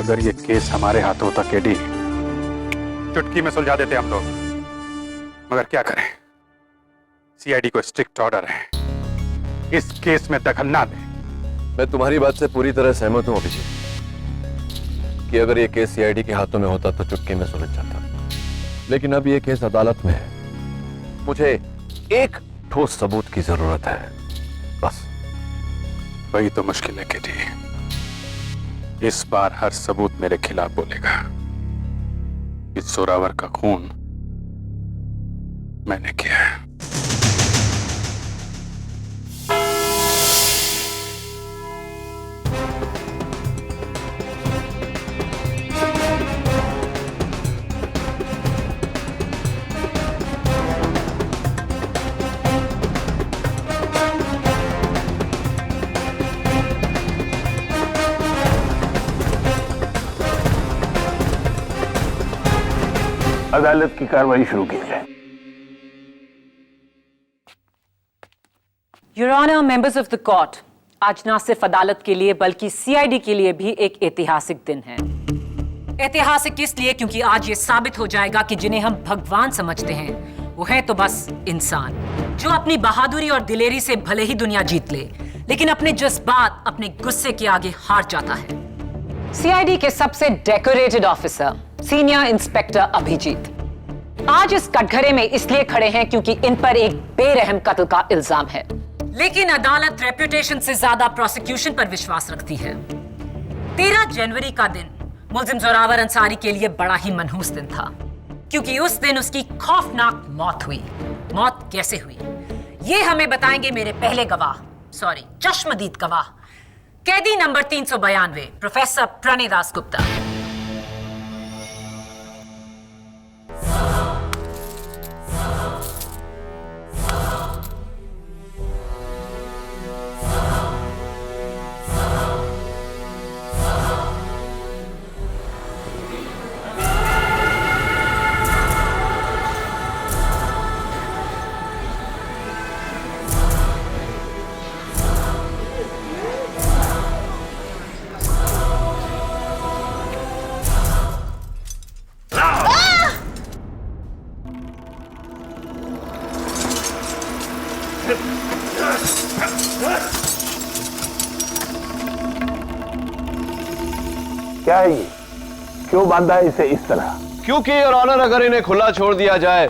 अगर ये केस हमारे हाथों होता केडी, चुटकी में सुलझा देते हम लोग, मगर क्या करें, सीआईडी को स्ट्रिक्ट ऑर्डर है इस केस में दखल ना दे। मैं तुम्हारी बात से पूरी तरह सहमत हूं अभिजीत कि अगर ये केस सीआईडी के हाथों में होता तो चुटकी में सुलझ जाता, लेकिन अब ये केस अदालत में है। मुझे एक ठोस सबूत की जरूरत है, बस। वही तो मुश्किल है केडी, इस बार हर सबूत मेरे खिलाफ बोलेगा। इस जोरावर का खून मैंने किया है। अदालत की कार्रवाई शुरू की जाए। Your Honor, members of the court, आज ना सिर्फ अदालत के लिए बल्कि सीआईडी के लिए भी एक ऐतिहासिक दिन है। ऐतिहासिक इसलिए क्योंकि आज ये साबित हो जाएगा कि जिन्हें हम भगवान समझते हैं वो है तो बस इंसान, जो अपनी बहादुरी और दिलेरी से भले ही दुनिया जीत ले, लेकिन अपने जज्बात, अपने गुस्से के आगे हार जाता है। सीआईडी के सबसे decorated officer senior inspector Abhijeet आज इस कटघरे में इसलिए खड़े हैं क्योंकि इन पर एक बेरहम कत्ल का इल्जाम है, लेकिन अदालत रेपुटेशन से ज्यादा प्रोसिक्यूशन पर विश्वास रखती है। 13 जनवरी का दिन मुल्जिम जोरावर अंसारी के लिए बड़ा ही मनहूस दिन था, क्योंकि उस दिन उसकी खौफनाक मौत हुई। मौत कैसे हुई ये हमें बताएंगे मेरे पहले गवाह, चश्मदीद गवाह, कैदी नंबर 392 प्रोफेसर प्रणय दास गुप्ता। क्या है ये? क्यों बांधा है इसे इस तरह? क्योंकि योर ऑनर, अगर इन्हें खुला छोड़ दिया जाए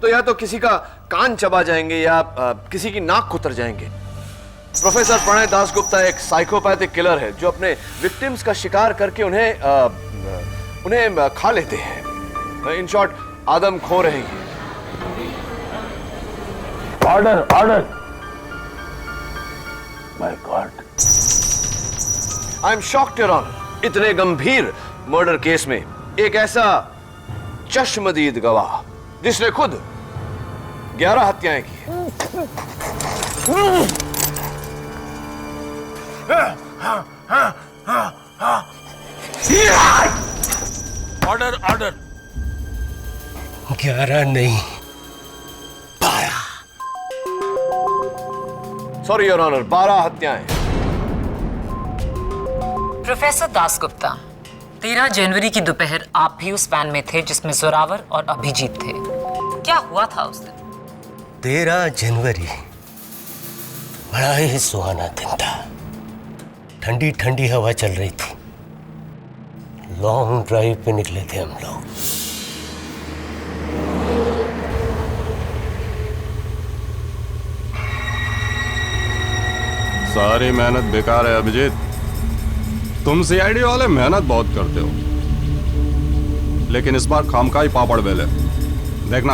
तो या तो किसी का कान चबा जाएंगे या किसी की नाक कुतर जाएंगे। प्रोफेसर प्रणय दास गुप्ता एक साइकोपैथिक किलर है जो अपने विक्टिम्स का शिकार करके उन्हें खा लेते हैं। इन शॉर्ट, आदम खो रहेंगे। Order, order. My god, I am shocked your honour, इतने गंभीर मर्डर केस में एक ऐसा चश्मदीद गवाह जिसने खुद 11 हत्याएं की। Order, order. 11 नहीं, 12। सॉरी योर ऑनर, 12 हत्याएं। प्रोफेसर दास गुप्ता, 13 जनवरी की दोपहर आप भी उस वैन में थे जिसमें जोरावर और अभिजीत थे। क्या हुआ था उस दिन? 13 जनवरी बड़ा ही सुहाना दिन था। ठंडी ठंडी हवा चल रही थी। लॉन्ग ड्राइव पे निकले थे हम लोग। सारी मेहनत बेकार है अभिजीत। तुम सीआईडी वाले मेहनत बहुत करते हो, लेकिन इस बार खामखाई पापड़ बेले। देखना,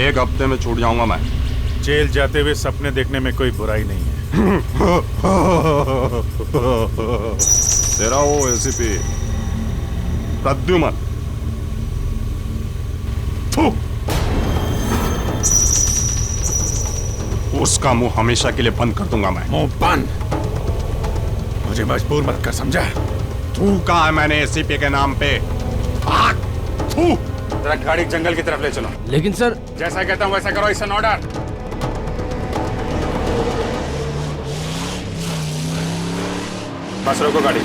1 हफ्ते में छूट जाऊंगा मैं। जेल जाते हुए सपने देखने में कोई बुराई नहीं है। तेरा वो एसीपी प्रद्युमन, उसका मुंह हमेशा के लिए बंद कर दूंगा मैं। मुंह बंद? मुझे मजबूर मत कर, समझा? तू कहा है मैंने एसीपी के नाम पे? भाग! तू! तेरा गाड़ी जंगल की तरफ ले चलो। लेकिन सर, जैसा कहता हूं वैसा करो। It's an order. बस रोको गाड़ी।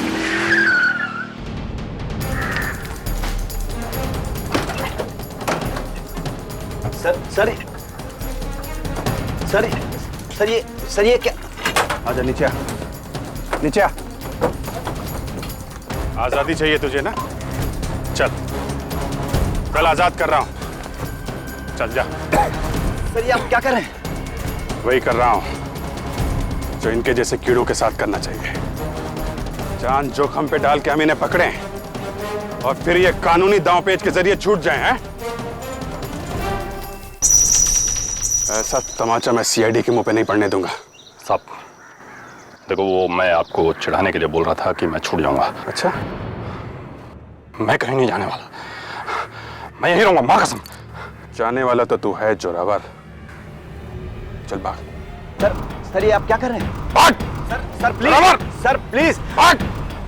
सर ये क्या? आजा नीचे आ, नीचे आ। आजादी चाहिए तुझे ना? चल आजाद कर रहा हूं, चल जा। सर ये आप क्या कर रहे हैं? वही कर रहा हूं जो इनके जैसे कीड़ों के साथ करना चाहिए। जान जोखिम पे डाल के हम इन्हें पकड़े और फिर ये कानूनी दांवपेच के जरिए छूट जाए हैं। ऐसा तमाचा मैं सीआईडी के मुंह पे नहीं पड़ने दूंगा। साहब देखो, वो मैं आपको चिढ़ाने के लिए बोल रहा था कि मैं छूट जाऊंगा। अच्छा, मैं कहीं नहीं जाने वाला, मैं यहीं रहूंगा, मां कसम। जाने वाला तो तू है जोरावर। चल भाग। सर ये आप क्या कर रहे हैं? भाग! सर प्लीज, सर प्लीज, भाग!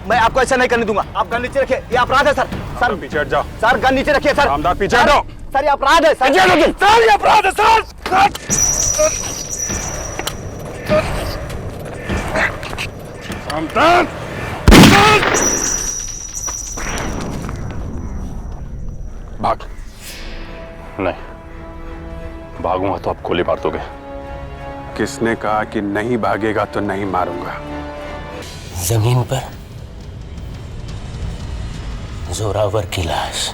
मैं आपको ऐसा नहीं करने दूंगा। आप गन नीचे रखिए, ये अपराध है सर। सर पीछे हट जाओ। सर गन नीचे रखिए सर। रामदास पीछे हटो। सर ये अपराध है सर। सर ये अपराध है सर। रामदास! भाग। नहीं, भागूंगा तो आप गोली मार दोगे। किसने कहा कि नहीं भागेगा तो नहीं मारूंगा? जमीन पर जोरावर की लाश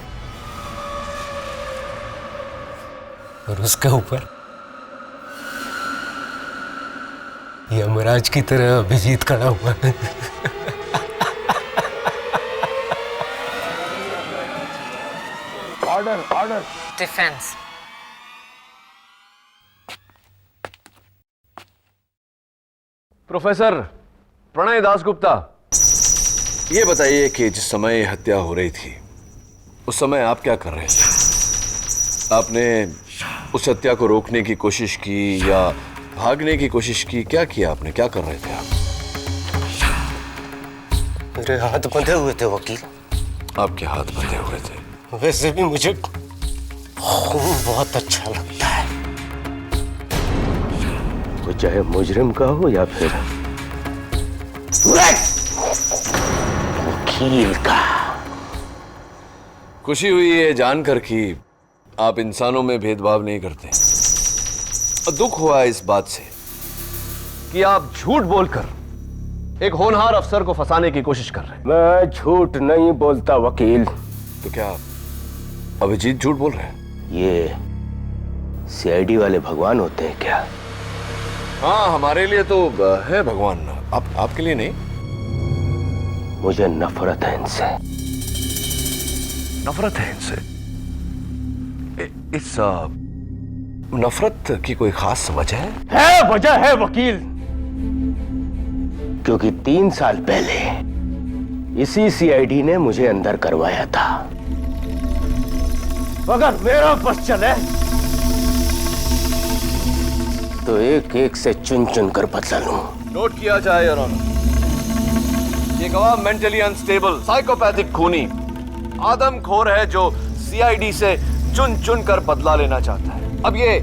और उसके ऊपर यमराज की तरह अभिजीत खड़ा हुआ है। Order. Defence. Professor Pranay Dasgupta, ये बताइए कि जिस समय हत्या हो रही थी उस समय आप क्या कर रहे थे? आपने उस हत्या को रोकने की कोशिश की या भागने की कोशिश की? क्या किया आपने? क्या कर रहे थे आप? मेरे हाथ बंधे हुए थे वकील। आपके हाथ बंधे हुए थे? वैसे भी मुझे खून बहुत अच्छा लगता है, वो चाहे मुजरिम का हो या फिर वकील का। खुशी हुई है जानकर कि आप इंसानों में भेदभाव नहीं करते। और दुख हुआ इस बात से कि आप झूठ बोलकर एक होनहार अफसर को फंसाने की कोशिश कर रहे हैं। मैं झूठ नहीं बोलता वकील। तो क्या अभिजीत झूठ बोल रहे हैं? ये सीआईडी वाले भगवान होते हैं क्या? हाँ, हमारे लिए तो है भगवान, आपके लिए नहीं। मुझे नफरत है इनसे। नफरत है इनसे? इस नफरत की कोई खास वजह है? वजह है वकील। क्योंकि 3 साल पहले इसी सीआईडी ने मुझे अंदर करवाया था। अगर मेरा बस चले तो एक एक से चुन चुन कर बदला लूं। नोट किया जाए योर ऑनर, ये गवाह मेंटली अनस्टेबल, साइकोपैथिक खूनी, आदमखोर है जो सीआईडी से चुन चुन कर बदला लेना चाहता है। अब ये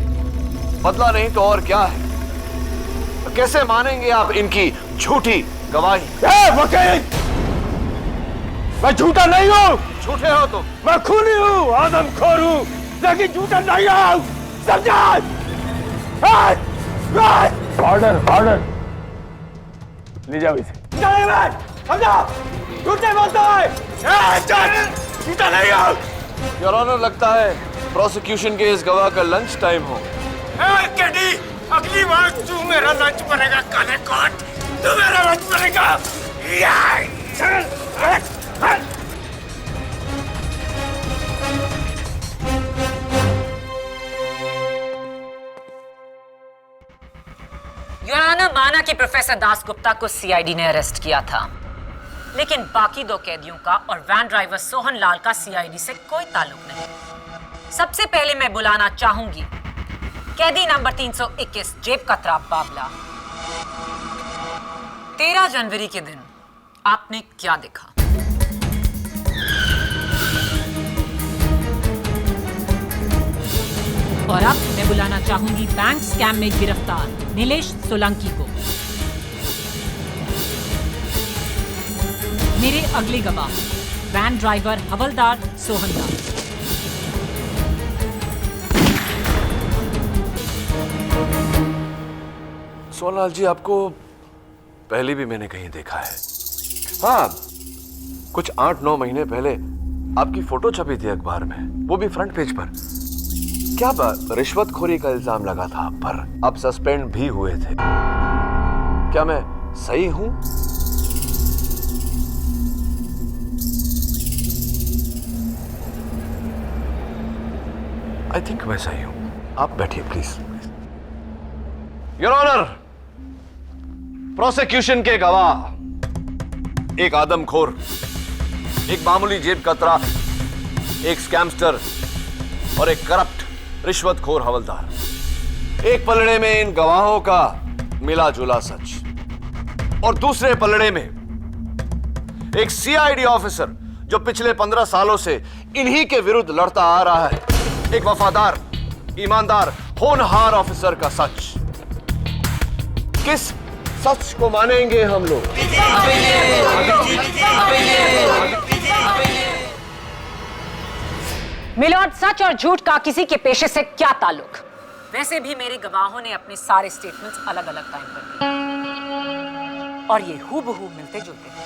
बदला नहीं तो और क्या है? तो कैसे मानेंगे आप इनकी झूठी गवाही? वकील, मैं झूठा नहीं हूँ। झूठे हो तुम। मैं खूनी हूँ, आदमखोर हूँ, लेकिन झूठा नहीं हूँ। समझा? ऑर्डर। ले जाओ इसे। समझा? झूठे बोलता है। झूठा नहीं हूँ। योर ऑनर, लगता है प्रोसिक्यूशन के इस गवाह का लंच टाइम हो। केडी, अगली बार तू मेरा लंच बनेगा। काले कोट, तू मेरा लंच बनेगा। योर ऑनर, माना कि प्रोफेसर दासगुप्ता को सीआईडी ने अरेस्ट किया था, लेकिन बाकी 2 कैदियों का और वैन ड्राइवर सोहन लाल का सीआईडी से कोई ताल्लुक नहीं। सबसे पहले मैं बुलाना चाहूंगी कैदी नंबर 321 जेब कतरा बाबला। 13 जनवरी के दिन आपने क्या देखा? और अब मैं बुलाना चाहूंगी बैंक स्कैम में गिरफ्तार नीलेश सोलंकी को। मेरे अगले गवाह वैन ड्राइवर हवलदार सोहन लाल। सोनालाल जी, आपको पहले भी मैंने कहीं देखा है। हाँ, कुछ 8-9 महीने पहले आपकी फोटो छपी थी अखबार में, वो भी फ्रंट पेज पर। क्या रिश्वतखोरी का इल्जाम लगा था आप पर, आप सस्पेंड भी हुए थे। क्या मैं सही हूं? आई थिंक मैं सही हूं। आप बैठिए प्लीज। योर ऑनर, प्रोसिक्यूशन के गवाह एक आदमखोर, एक मामूली जेब कतरा, एक स्कैमस्टर और एक करप्ट रिश्वतखोर हवलदार। एक पलड़े में इन गवाहों का मिला जुला सच और दूसरे पलड़े में एक सीआईडी ऑफिसर जो पिछले 15 सालों से इन्हीं के विरुद्ध लड़ता आ रहा है। एक वफादार, ईमानदार, होनहार ऑफिसर का सच। किस सच को मानेंगे हम लोग? मिलोड, सच और झूठ का किसी के पेशे से क्या ताल्लुक? वैसे भी मेरे गवाहों ने अपने सारे स्टेटमेंट्स अलग अलग टाइम पर दिए और ये हूबहू मिलते जुलते हैं।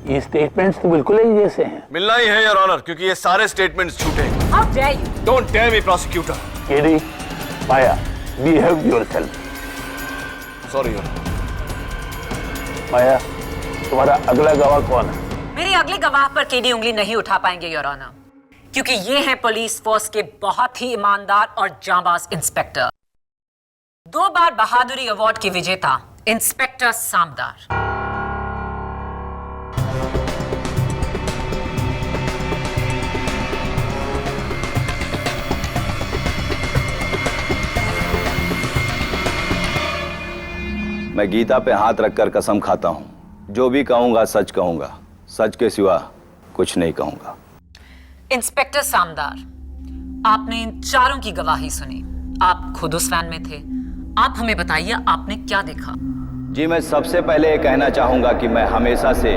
ये स्टेटमेंट्स तो बिल्कुल ही जैसे हैं। मिलना ही है योर ऑनर, क्योंकि ये सारे स्टेटमेंट्स झूठे हैं। How dare you? Don't dare me prosecutor. KD, Maya, behave yourself. Sorry your honour. Maya, तुम्हारा अगला गवाह कौन है? मेरे अगले गवाह पर केडी उंगली नहीं उठा पाएंगे योर ऑनर, क्योंकि ये हैं पुलिस फोर्स के बहुत ही ईमानदार और जांबाज इंस्पेक्टर, 2 बार बहादुरी अवार्ड के विजेता इंस्पेक्टर सामदार। मैं गीता पे हाथ रखकर कसम खाता हूं, जो भी कहूंगा सच कहूंगा, सच के सिवा कुछ नहीं कहूंगा। इंस्पेक्टर सामदार, आपने इन चारों की गवाही सुनी, आप खुद उस वैन में थे। आप हमें बताइए, आपने क्या देखा? जी, मैं सबसे पहले ये कहना चाहूंगा कि मैं हमेशा से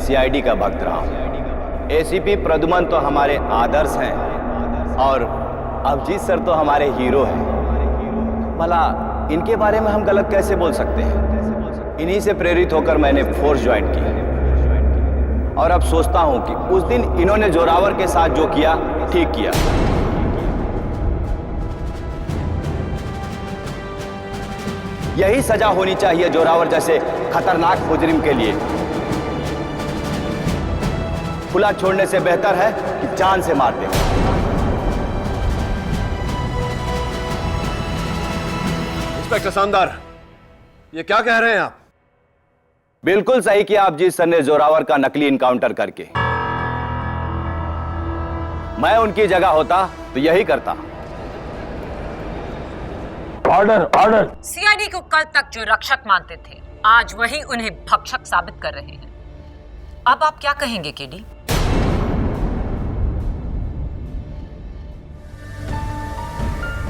सीआईडी का भक्त रहा हूं। एसीपी प्रद्युमन तो हमारे आदर्श हैं और अभिजीत सर तो हमारे हीरो हैं। भला इनके बारे में हम गलत कैसे बोल सकते हैं? इन्हीं से प्रेरित होकर मैंने फोर्स ज्वाइन की और अब सोचता हूं कि उस दिन इन्होंने जोरावर के साथ जो किया ठीक किया। यही सजा होनी चाहिए जोरावर जैसे खतरनाक मुजरिम के लिए। खुला छोड़ने से बेहतर है कि जान से मार दें। इंस्पेक्टर सामदार, ये क्या कह रहे हैं आप? बिल्कुल सही किया अभिजीत सर ने जोरावर का नकली इनकाउंटर करके। मैं उनकी जगह होता तो यही करता। Order, order. सीआईडी को कल तक जो रक्षक मानते थे, आज वही उन्हें भक्षक साबित कर रहे हैं। अब आप क्या कहेंगे केडी?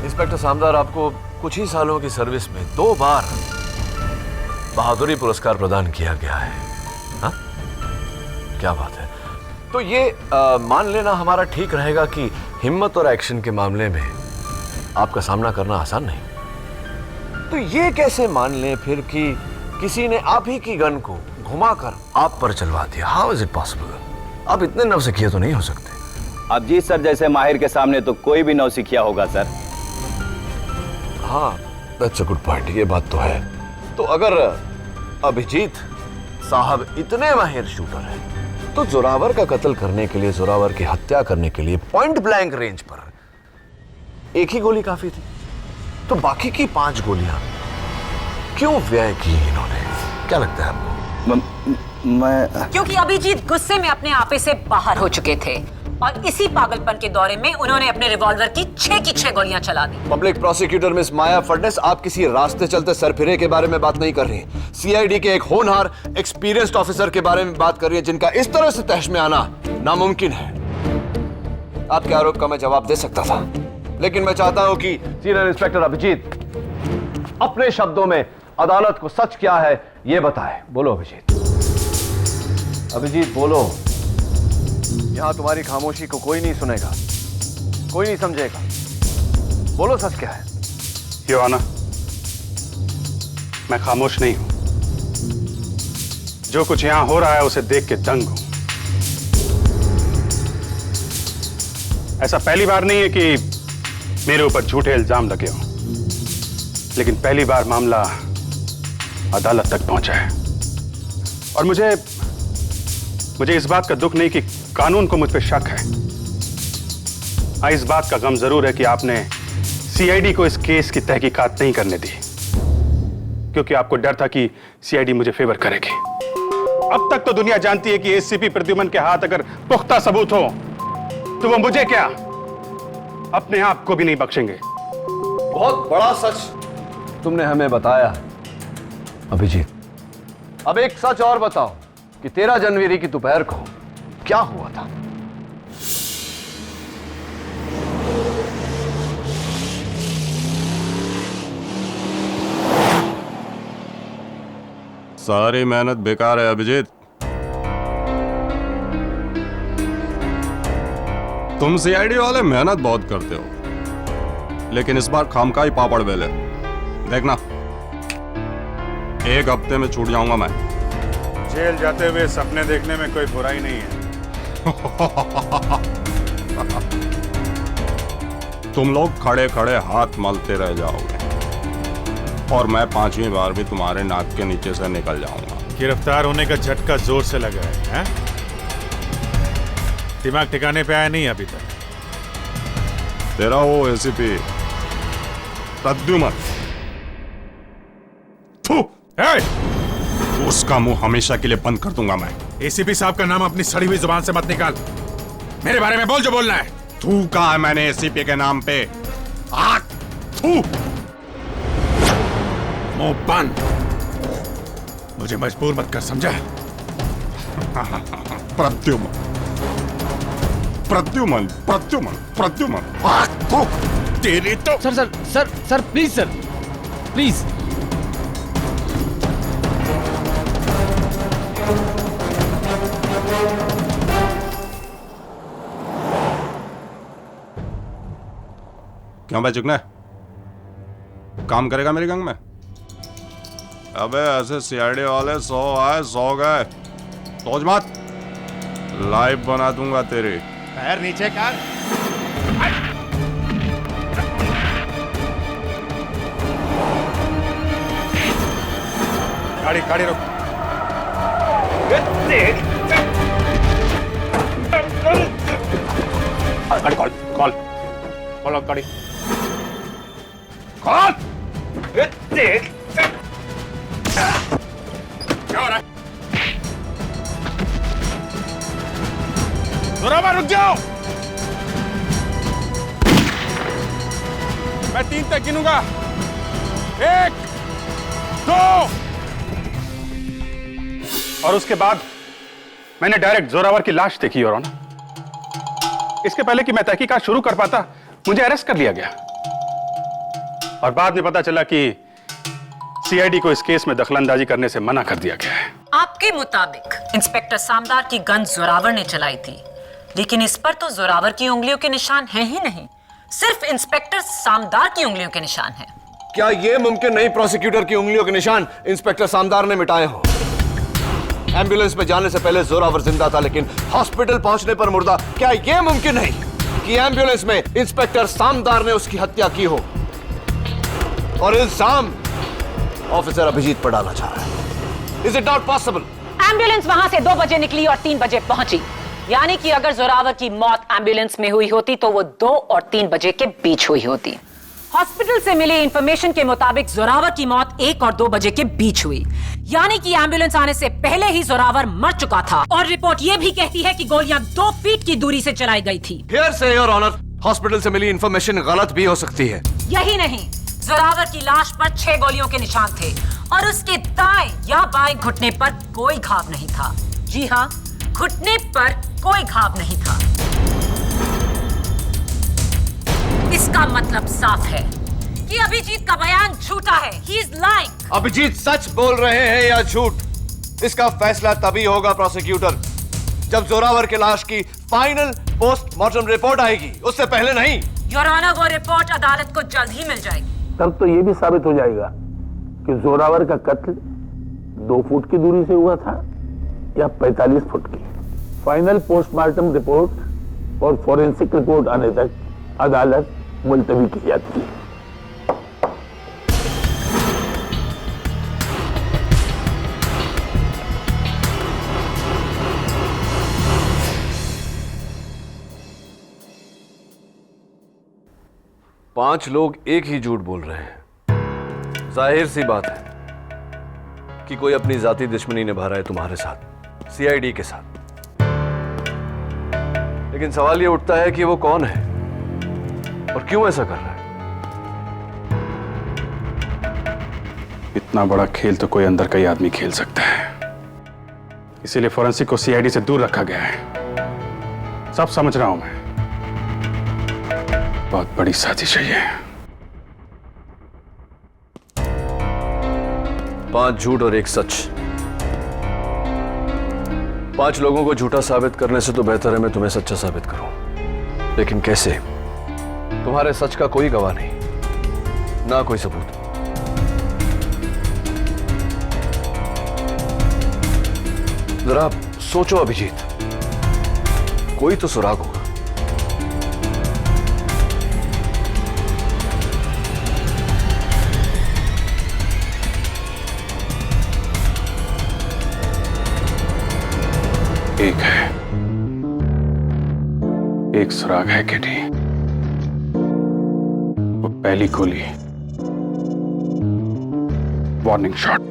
इंस्पेक्टर सामदार, आपको कुछ ही सालों की सर्विस में 2 बार बहादुरी पुरस्कार प्रदान किया गया है। हा? क्या बात है। तो ये मान लेना हमारा ठीक रहेगा कि हिम्मत और एक्शन के मामले में आपका सामना करना आसान नहीं। तो ये कैसे मान लें फिर कि किसी ने आप ही की गन को घुमाकर आप पर चलवा दिया? How is it possible? आप इतने नौसिखिए तो नहीं हो सकते। अभिजीत सर जैसे माहिर के सामने तो कोई भी नौसिखिया होगा सर। हाँ, दैट्स अ गुड पॉइंट। ये बात तो है। तो अगर अभिजीत साहब इतने माहिर शूटर हैं, तो जोरावर का कत्ल करने के लिए, जोरावर की हत्या करने के लिए पॉइंट ब्लैंक रेंज पर एक ही गोली काफी थी। तो बाकी की 5 गोलियां क्यों व्यय की इन्होंने? क्या लगता है आपको? मैं क्योंकि अभिजीत गुस्से में अपने आपे से बाहर हो चुके थे और इसी पागलपन के दौरे में उन्होंने अपने रिवॉल्वर की 6 की 6 गोलियां चला दी। पब्लिक प्रोसिक्यूटर मिस माया फडनेस, आप किसी रास्ते चलते सरफिरे के बारे में बात नहीं कर रही हैं। सीआईडी के एक होनहार, एक्सपीरियंस्ड ऑफिसर के बारे में बात कर रही हैं, जिनका इस तरह से तहश में आना नामुमकिन है। आपके आरोप का मैं जवाब दे सकता था, लेकिन मैं चाहता हूं कि सीनियर इंस्पेक्टर अभिजीत अपने शब्दों में अदालत को सच क्या है यह बताए। बोलो अभिजीत, अभिजीत बोलो। यहां तुम्हारी खामोशी को कोई नहीं सुनेगा, कोई नहीं समझेगा। बोलो सच क्या है। योर ऑनर, मैं खामोश नहीं हूं। जो कुछ यहां हो रहा है उसे देख के दंग हूं। ऐसा पहली बार नहीं है कि मेरे ऊपर झूठे इल्जाम लगे हों, लेकिन पहली बार मामला अदालत तक पहुंचा है। और मुझे इस बात का दुख नहीं कि कानून को मुझ पर शक है। इस बात का गम जरूर है कि आपने सीआईडी को इस केस की तहकीकात नहीं करने दी, क्योंकि आपको डर था कि सीआईडी मुझे फेवर करेगी। अब तक तो दुनिया जानती है कि एसीपी प्रद्युमन के हाथ अगर पुख्ता सबूत हो तो वो मुझे क्या, अपने आप को भी नहीं बख्शेंगे। बहुत बड़ा सच तुमने हमें बताया अभिजीत। अब एक सच और बताओ कि 13 जनवरी की दोपहर को क्या हुआ था। सारी मेहनत बेकार है अभिजीत। तुम सीआईडी वाले मेहनत बहुत करते हो, लेकिन इस बार खामखाई पापड़ बेले। देखना, एक हफ्ते में छूट जाऊंगा मैं। जेल जाते हुए सपने देखने में कोई बुराई नहीं है। तुम लोग खड़े खड़े हाथ मलते रह जाओगे और मैं 5वीं बार भी तुम्हारे नाक के नीचे से निकल जाऊंगा। गिरफ्तार होने का झटका जोर से लगा है? दिमाग ठिकाने पे आया नहीं अभी तक। तेरा वो एसीपी प्रद्युमन, उसका मुंह हमेशा के लिए बंद कर दूंगा मैं। एसीपी साहब का नाम अपनी सड़ी हुई जुबान से मत निकाल। मेरे बारे में बोल जो बोलना है। तू कहा है मैंने एसीपी के नाम पे? थू। मुंह बंद। मुझे मजबूर मत कर, समझा? प्रद्युमन, प्रद्युमन, प्रद्युमन, प्रद्युमन। तेरी तो sir sir sir sir please sir, please. क्यों भाई चुकना काम करेगा मेरी गंग में? अबे ऐसे सीआईडी वाले 100 आए 100 गए। सोच मत, लाइव बना दूंगा तेरी। पैर नीचे कर। गाड़ी गाड़ी रोक। गाड़ी कॉल कॉल कॉल गाड़ी कॉल। क्या हो रहा है? जोरावर रुक जाओ। मैं 3 तक गिनूंगा। 1 2। और उसके बाद मैंने डायरेक्ट जोरावर की लाश देखी। और इसके पहले कि मैं तहकीकात शुरू कर पाता, मुझे अरेस्ट कर लिया गया। और बाद में पता चला कि सीआईडी को इस केस में दखलंदाजी करने से मना कर दिया गया है। आपके मुताबिक इंस्पेक्टर सामदार की गन जोरावर ने चलाई थी, लेकिन इस पर तो जोरावर की उंगलियों के निशान हैं ही नहीं, सिर्फ इंस्पेक्टर सामदार की उंगलियों के निशान हैं। क्या यह मुमकिन नहीं प्रोसिक्यूटर की उंगलियों के निशान इंस्पेक्टर सामदार ने मिटाए हो? एम्बुलेंस में जाने से पहले जोरावर जिंदा था, लेकिन हॉस्पिटल पहुंचने पर मुर्दा। क्या यह मुमकिन नहीं कि एम्बुलेंस में इंस्पेक्टर सामदार ने उसकी हत्या की हो और इल्जाम ऑफिसर अभिजीत पर डालना चाह रहा है? Is it not possible? Ambulance वहां से 2 बजे निकली और 3 बजे पहुंची, यानी कि अगर जोरावर की मौत एम्बुलेंस में हुई होती तो वो 2 और 3 बजे के बीच हुई होती। हॉस्पिटल से मिली इंफॉर्मेशन के मुताबिक जोरावर की मौत 1 और 2 बजे के बीच हुई, यानी कि एम्बुलेंस आने से पहले ही जोरावर मर चुका था। और रिपोर्ट ये भी कहती है कि गोलियां 2 फीट की दूरी से चलाई गई थी। हियर से योर ऑनर, हॉस्पिटल से मिली इंफॉर्मेशन गलत भी हो सकती है। यही नहीं, जोरावर की लाश पर 6 गोलियों के निशान थे और उसके दाएं या बाएं घुटने पर कोई घाव नहीं था। जी हाँ, घुटने पर कोई घाव नहीं था। इसका मतलब साफ है, कि अभिजीत का बयान झूठा है। He is lying. अभिजीत सच बोल रहे हैं या झूठ, इसका फैसला तभी होगा प्रोसिक्यूटर, जब जोरावर के लाश की फाइनल पोस्टमार्टम रिपोर्ट आएगी, उससे पहले नहीं। योर ऑनर, वो रिपोर्ट अदालत को जल्द ही मिल जाएगी। तब तो ये भी साबित हो जाएगा कि जोरावर का कत्ल 2 फुट की दूरी से हुआ था या 45 फुट की। फाइनल पोस्टमार्टम रिपोर्ट और फॉरेंसिक रिपोर्ट आने तक अदालत मुलतवी की जाती है। पांच लोग एक ही झूठ बोल रहे हैं। जाहिर सी बात है कि कोई अपनी जाती दुश्मनी निभा रहा है तुम्हारे साथ, सीआईडी के साथ। लेकिन सवाल यह उठता है कि वो कौन है और क्यों ऐसा कर रहा है। इतना बड़ा खेल तो कोई अंदर का ही आदमी खेल सकता है, इसीलिए फॉरेंसिक को सीआईडी से दूर रखा गया है। सब समझ रहा हूं मैं, बहुत बड़ी साजिश है ये। 5 झूठ और 1 सच। 5 लोगों को झूठा साबित करने से तो बेहतर है मैं तुम्हें सच्चा साबित करूं। लेकिन कैसे? तुम्हारे सच का कोई गवाह नहीं, ना कोई सबूत। जरा सोचो अभिजीत, कोई तो सुराग होगा। एक है, एक सुराग है केडी। वो पहली गोली, वार्निंग शॉट।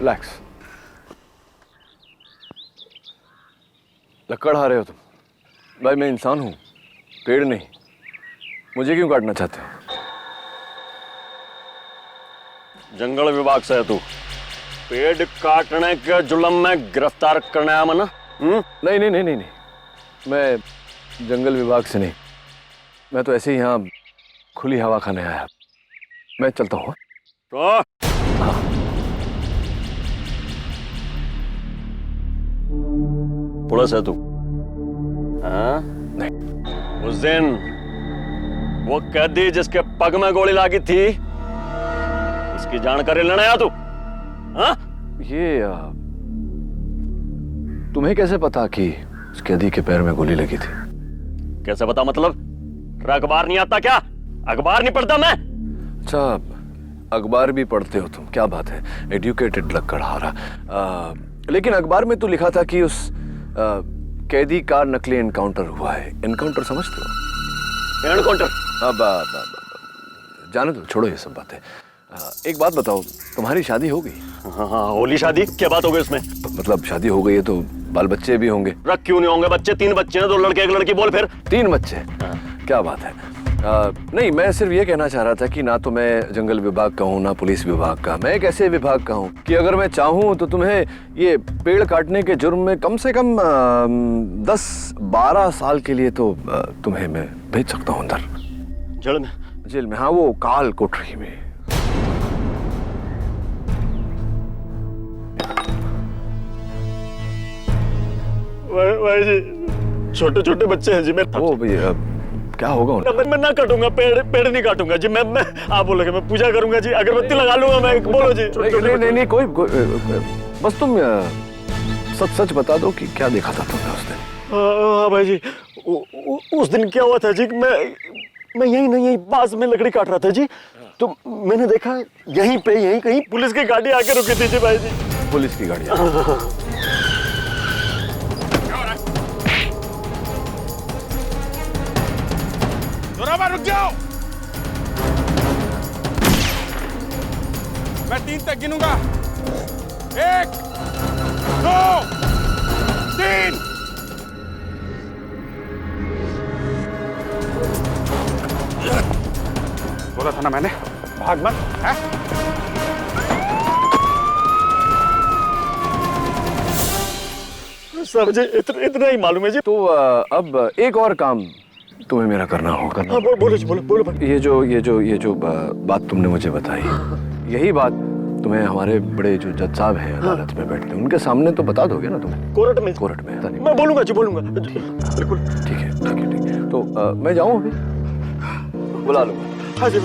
रिलैक्स। लकड़ आ रहे हो तुम? भाई मैं इंसान हूं, पेड़ नहीं। मुझे क्यों काटना चाहते हो? जंगल विभाग से है तू? पेड़ काटने के जुल्म में गिरफ्तार करने आया मना? नहीं नहीं नहीं नहीं नहीं, मैं जंगल विभाग से नहीं, मैं तो ऐसे ही यहाँ खुली हवा खाने आया। मैं चलता हूँ। तो पुलिस है तू? हाँ? नहीं। उस दिन वो कैदी जिसके पग में गोली लगी थी, उसकी जानकारी लेने आया तू? हाँ? ये तुम्हें कैसे पता कि उस कैदी के पैर में गोली लगी थी? कैसे पता मतलब? अखबार नहीं आता क्या? अखबार नहीं पढ़ता मैं? अच्छा, अखबार भी पढ़ते हो तुम, क्या बात है, एडुकेटेड लकड़हारा। लेकिन अखबार में तो लिखा था कि उस कैदी का नकली एनकाउंटर हुआ है। एनकाउंटर समझते हो? एनकाउंटर। जाने दो, छोड़ो ये सब बातें। एक बात बताओ, तुम्हारी शादी हो गई? हाँ हाँ, होली शादी, क्या बात हो गई उसमें? मतलब शादी हो गई है तो बाल बच्चे भी होंगे? रख क्यों नहीं होंगे बच्चे? 3 बच्चे हैं, 2 लड़के 1 लड़की। बोल फिर। 3 बच्चे? क्या बात है। नहीं, मैं सिर्फ ये कहना चाह रहा था कि ना तो मैं जंगल विभाग का हूँ ना पुलिस विभाग का। मैं एक ऐसे विभाग का हूँ कि अगर मैं चाहूँ तो तुम्हें ये पेड़ काटने के जुर्म में कम से कम 10-12 साल के लिए तो तुम्हें मैं भेज सकता हूँ अंदर। जेल में? जेल में, हाँ, वो काल कोठरी में। भाई जी, छोटे छोटे बच्चे हैं जी मेरे। ओ भैया, क्या होगा उन्हें? मैं ना काटूंगा, पेड़ नहीं काटूंगा जी। मैं आप बोलोगे मैं पूजा करूंगा जी, अगरबत्ती लगा लूंगा मैं। बोलो जी। नहीं, कोई बस तुम सच बता दो कि क्या देखा था तुमने उस दिन। हाँ भाई जी, उस दिन क्या हुआ था जी, मैं यहीं पास में लकड़ी काट रहा था जी, तो मैंने देखा यहीं कहीं पुलिस की गाड़ी आके रुकी थी जी भाई जी। पुलिस की गाड़ी? जोरावर, रुक जाओ। मैं 3 तक गिनूंगा। 1, 2, 3। बोला था ना मैंने, भाग मत। है? सब जी इतना ही मालूम है जी। तो अब एक और काम तुम्हें मेरा करना होगा। हाँ, बोलो जी, बोलो। ये जो बात तुमने मुझे बताई, यही बात तुम्हें हमारे बड़े जो जज साहब हैं अदालत में बैठते हैं, उनके सामने तो बता दोगे ना तुम? कोर्ट में? मैं बोलूंगा जी, बोलूंगा बिल्कुल। ठीक है। तो मैं जाऊं अभी? बुला लूंगा। हाँ जी।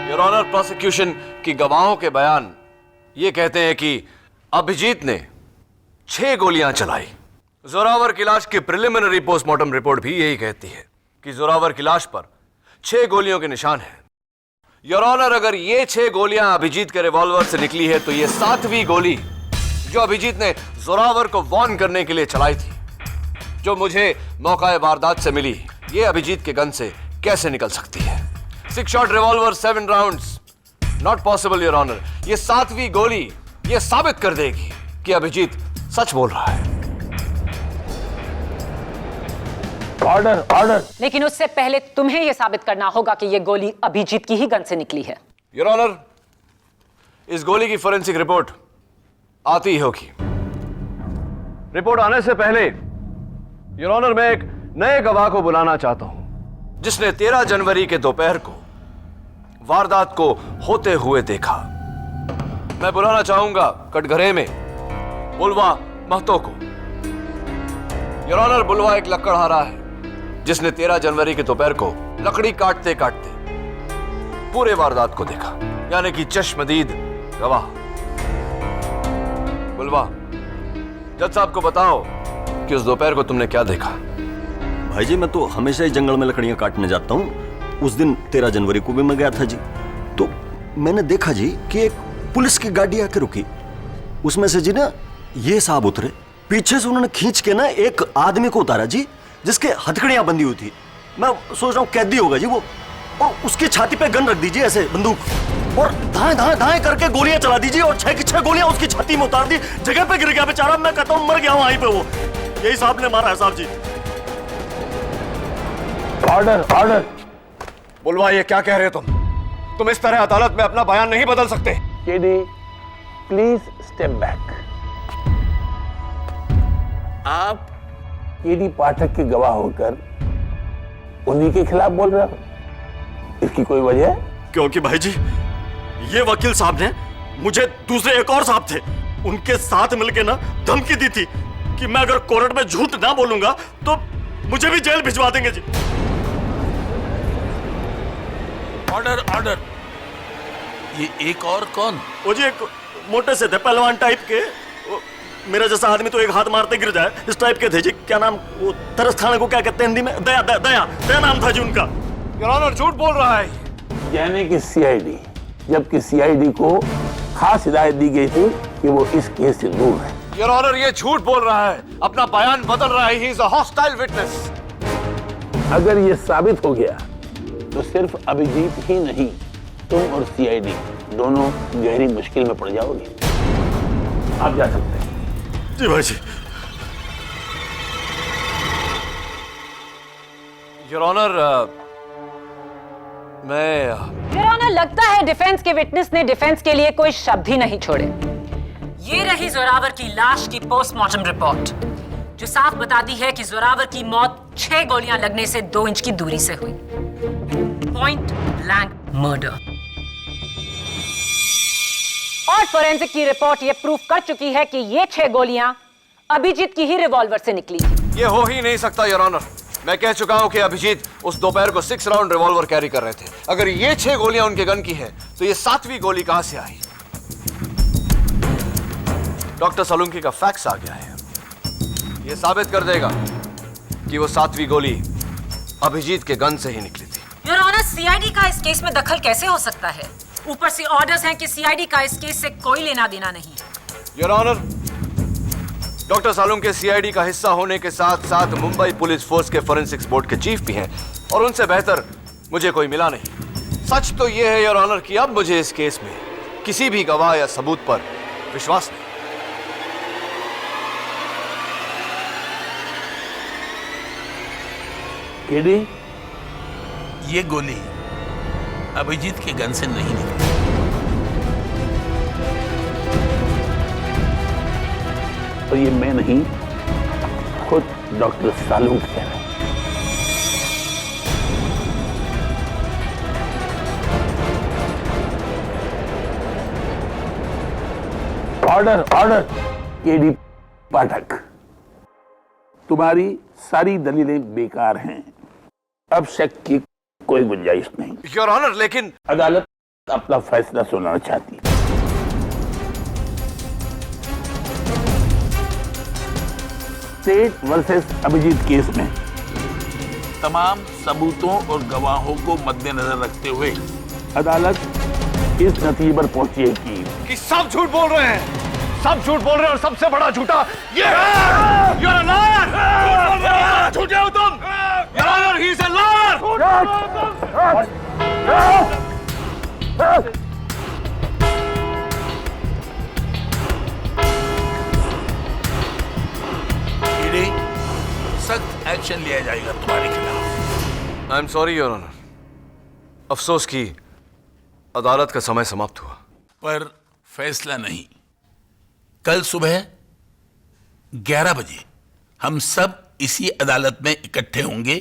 योर ऑनर, प्रोसिक्यूशन की गवाहों के बयान ये कहते हैं कि अभिजीत ने 6 गोलियां चलाई। जोरावर की लाश की प्रिलिमिनरी पोस्टमार्टम रिपोर्ट भी यही कहती है कि जोरावर की लाश पर 6 गोलियों के निशान हैं। योर ऑनर, अगर ये 6 गोलियां अभिजीत के रिवॉल्वर से निकली है तो ये 7वीं गोली जो अभिजीत ने जोरावर को वार्न करने के लिए चलाई थी, जो मुझे मौका वारदात से मिली, ये अभिजीत के गन से कैसे निकल सकती है? 6 shot revolver, 7 rounds, not possible your honour. ये 7वीं गोली ये साबित कर देगी कि अभिजीत सच बोल रहा है। ऑर्डर। लेकिन उससे पहले तुम्हें यह साबित करना होगा कि यह गोली अभिजीत की ही गन से निकली है। योर ऑनर, इस गोली की फोरेंसिक रिपोर्ट आती ही होगी। रिपोर्ट आने से पहले योर ऑनर, मैं एक नए गवाह को बुलाना चाहता हूं जिसने 13 जनवरी के दोपहर को वारदात को होते हुए देखा। मैं बुलाना चाहूंगा कटघरे में बुलवा महतो को। योर ऑनर, बुलवा एक लकड़हारा है जिसने 13 जनवरी के दोपहर को लकड़ी काटते काटते पूरे वारदात को देखा, यानी कि चश्मदीद गवाह। बुलवा, जज साहब को बताओ कि उस दोपहर को तुमने क्या देखा। भाई जी, मैं तो हमेशा ही जंगल में लकड़ियां काटने जाता हूँ। उस दिन 13 जनवरी को भी मैं गया था जी, तो मैंने देखा जी कि एक पुलिस की गाड़ी आके रुकी। उसमें से जी ना ये साहब उतरे, पीछे से उन्होंने खींच के ना एक आदमी को उतारा जी, जिसके हथकड़ियां बंधी हुई थी। मैं सोच रहा हूँ कैदी होगा जी वो, और उसकी छाती पे गन रख दीजिए ऐसे बंदूक, और धाए करके गोलियां चला दीजिए, और 6 की 6 गोलियां उसकी छाती में उतार दी। जगह पे गिर गया बेचारा। मैं कहता हूँ मर गया वहीं पे वो। यही साहब ने मारा है साहब जी। ऑर्डर। बुलवा, ये क्या कह रहे हो तुम इस तरह अदालत में अपना बयान नहीं बदल सकते। KD, please step back. आप केडी पाठक के गवाह होकर उन्हीं के खिलाफ बोल रहे हो, इसकी कोई वजह? क्योंकि भाई जी, ये वकील साहब ने मुझे दूसरे एक और साहब थे, उनके साथ मिलके ना धमकी दी थी कि मैं अगर कोर्ट में झूठ ना बोलूंगा तो मुझे भी जेल भिजवा देंगे जी। ऑर्डर। ये एक और कौन? वो जी एक मोटे से थे, पहलवान टाइप के। मेरा जैसा आदमी तो एक हाथ मारते गिर जाए, इस टाइप के थे जी। क्या नाम, वो तरस खाने को क्या कहते हैं हिंदी में? दया नाम था जी उनका। योर ऑनर, झूठ बोल रहा है। यानी कि सीआईडी, जबकि सीआईडी को खास हिदायत दी गई थी कि वो इस केस से दूर रहे। योर ऑनर, ये झूठ बोल रहा है, अपना बयान बदल रहा है। He is a hostile witness. अगर ये साबित हो गया तो सिर्फ अभिजीत ही नहीं, तुम और सीआईडी दोनों गहरी मुश्किल में पड़ जाओगे। आप जा सकते हैं। जी भाई जी। योर ऑनर, योर ऑनर, लगता है डिफेंस के विटनेस ने डिफेंस के लिए कोई शब्द ही नहीं छोड़े। ये रही जोरावर की लाश की पोस्टमार्टम रिपोर्ट, जो साफ बताती है कि जोरावर की मौत 6 गोलियां लगने से 2 इंच की दूरी से हुई। Point blank murder. और फोरेंसिक की रिपोर्ट ये प्रूफ कर चुकी है कि ये 6 गोलियां अभिजीत की ही रिवॉल्वर से निकली थी। ये हो ही नहीं सकता योर ऑनर। मैं कह चुका हूं कि अभिजीत उस दोपहर को 6 राउंड रिवॉल्वर कैरी कर रहे थे। अगर ये 6 गोलियां उनके गन की हैं, तो ये 7वीं गोली कहां से आई? डॉक्टर सलूंकी का फैक्स आ गया है। ये साबित कर देगा कि वो 7वीं गोली अभिजीत के गन से ही निकली थी। योर ऑनर, सीआईडी का इस केस में दखल कैसे हो सकता है? ऊपर से ऑर्डर्स हैं कि सीआईडी का इस केस से कोई लेना देना नहीं। योर ऑनर, डॉक्टर सालुंके के सीआईडी का हिस्सा होने के साथ साथ मुंबई पुलिस फोर्स के फोरेंसिक्स बोर्ड के चीफ भी हैं, और उनसे बेहतर मुझे कोई मिला नहीं। सच तो यह है योर ऑनर कि अब मुझे इस केस में किसी भी गवाह या सबूत पर विश्वास नहीं। केडी, ये गोली अभिजीत के गन से नहीं निकली। और ये मैं नहीं, खुद डॉक्टर सालुंक कह रहे हैं। Order, order. केडी पाठक, तुम्हारी सारी दलीलें बेकार हैं। अब शक की कोई गुंजाइश नहीं। योर ऑनर, लेकिन अदालत अपना फैसला सुनाना चाहती है। स्टेट वर्सेस अभिजीत केस में तमाम सबूतों और गवाहों को मद्देनजर रखते हुए अदालत इस नतीजे पर पहुंची है कि सब झूठ बोल रहे हैं। सब झूठ बोल रहे हैं, और सबसे बड़ा झूठा ये You're a liar! झूठे हो तुम। Your Honor, he is a liar! सख्त एक्शन लिया जाएगा तुम्हारे खिलाफ। I am sorry your honour. अफसोस की अदालत का समय समाप्त हुआ। पर फैसला नहीं। कल सुबह 11 बजे हम सब इसी अदालत में इकट्ठे होंगे,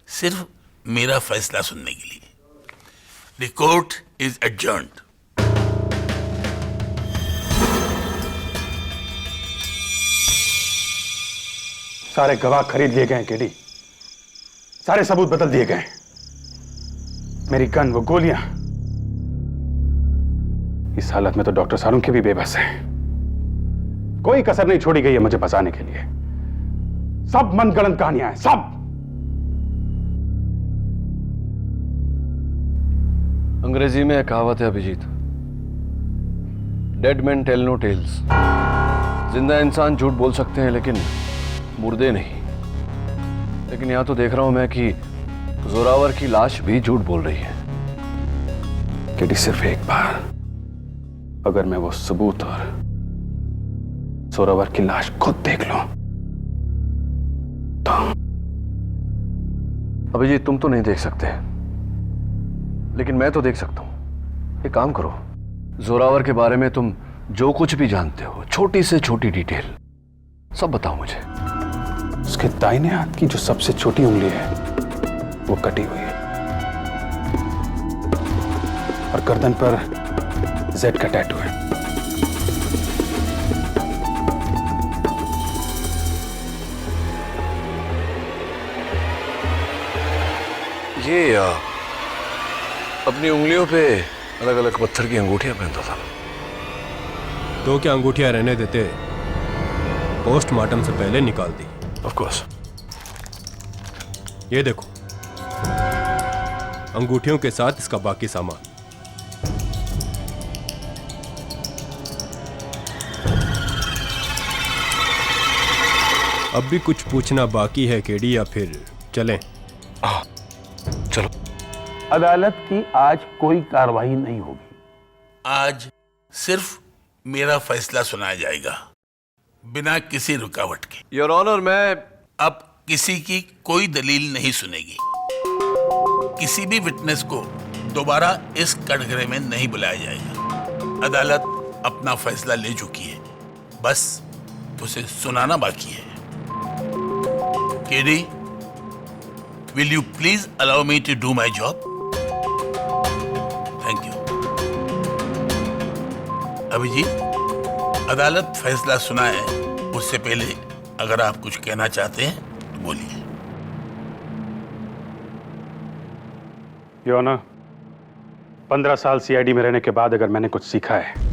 सिर्फ मेरा फैसला सुनने के लिए। The court is adjourned. सारे गवाह खरीद लिए गए केडी, सारे सबूत बदल दिए गए। मेरी गन, वो गोलियां, इस हालत में तो डॉक्टर सालुंके भी बेबस है। कोई कसर नहीं छोड़ी गई है मुझे फंसाने के लिए। सब मनगढ़ंत कहानियां हैं, सब। अंग्रेजी में एक कहावत है Abhijeet, dead man tell no tales. जिंदा इंसान झूठ बोल सकते हैं लेकिन मुर्दे नहीं। लेकिन यहां तो देख रहा हूं मैं कि जोरावर की लाश भी झूठ बोल रही है। केडी, सिर्फ एक बार अगर मैं वो सबूत और जोरावर की लाश खुद देख लूं तो। अभिजीत, तुम तो नहीं देख सकते, लेकिन मैं तो देख सकता हूं। एक काम करो, जोरावर के बारे में तुम जो कुछ भी जानते हो, छोटी से छोटी डिटेल सब बताओ मुझे। उसके दाहिने हाथ की जो सबसे छोटी उंगली है वो कटी हुई है, और गर्दन पर जेड का टैटू है। ये अपनी उंगलियों पे अलग अलग पत्थर की अंगूठियां पहनता था। तो क्या अंगूठियां रहने देते? पोस्टमार्टम से पहले निकाल दी। Of course. ये देखो, अंगूठियों के साथ इसका बाकी सामान। अब भी कुछ पूछना बाकी है केडी, या फिर चलें? चलो। अदालत की आज कोई कार्रवाई नहीं होगी। आज सिर्फ मेरा फैसला सुनाया जाएगा, बिना किसी रुकावट के। योर ऑनर, मैं अब किसी की कोई दलील नहीं सुनेगी। किसी भी विटनेस को दोबारा इस कटघरे में नहीं बुलाया जाएगा। अदालत अपना फैसला ले चुकी है, बस उसे सुनाना बाकी है। KD, will you please allow me to do my job? Thank you. Abhijeet, अदालत फैसला सुनाए उससे पहले अगर आप कुछ कहना चाहते हैं तो बोलिए। योर ऑनर, 15 साल सीआईडी में रहने के बाद अगर मैंने कुछ सीखा है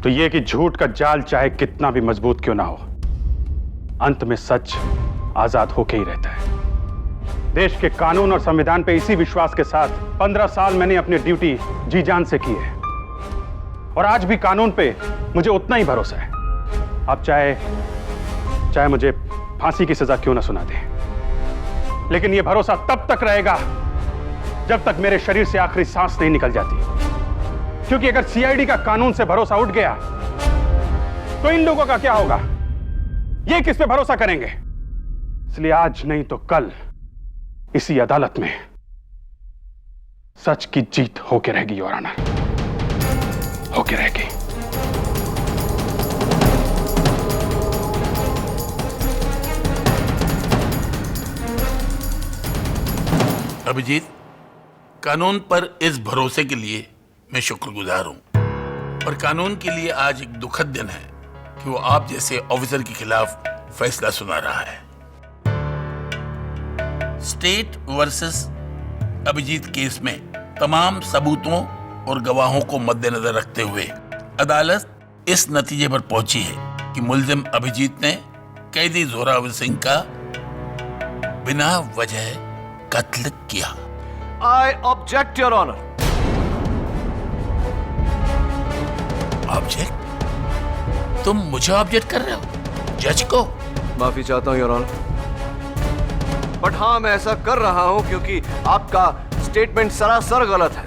तो यह कि झूठ का जाल चाहे कितना भी मजबूत क्यों ना हो, अंत में सच आजाद होके ही रहता है। देश के कानून और संविधान पे इसी विश्वास के साथ 15 साल मैंने अपनी ड्यूटी जी जान से की है, और आज भी कानून पे मुझे उतना ही भरोसा है। आप चाहे मुझे फांसी की सजा क्यों ना सुना दे, लेकिन यह भरोसा तब तक रहेगा जब तक मेरे शरीर से आखिरी सांस नहीं निकल जाती। क्योंकि अगर सीआईडी का कानून से भरोसा उठ गया तो इन लोगों का क्या होगा? ये किस पे भरोसा करेंगे? इसलिए आज नहीं तो कल इसी अदालत में सच की जीत होके रहेगी योर ऑनर, होके रहेगी। अभिजीत, कानून पर इस भरोसे के लिए मैं शुक्रगुजार हूं, और कानून के लिए आज एक दुखद दिन है कि वो आप जैसे ऑफिसर के खिलाफ फैसला सुना रहा है। स्टेट वर्सेस अभिजीत केस में तमाम सबूतों और गवाहों को मद्देनजर रखते हुए अदालत इस नतीजे पर पहुंची है कि मुल्जिम अभिजीत ने कैदी जोरावर सिंह का बिना वजह कत्ल किया। I object your honour. Object? तुम मुझे ऑब्जेक्ट कर रहे हो? जज को? माफी चाहता हूं योर ऑनर, बट हाँ, मैं ऐसा कर रहा हूं क्योंकि आपका स्टेटमेंट सरासर गलत है।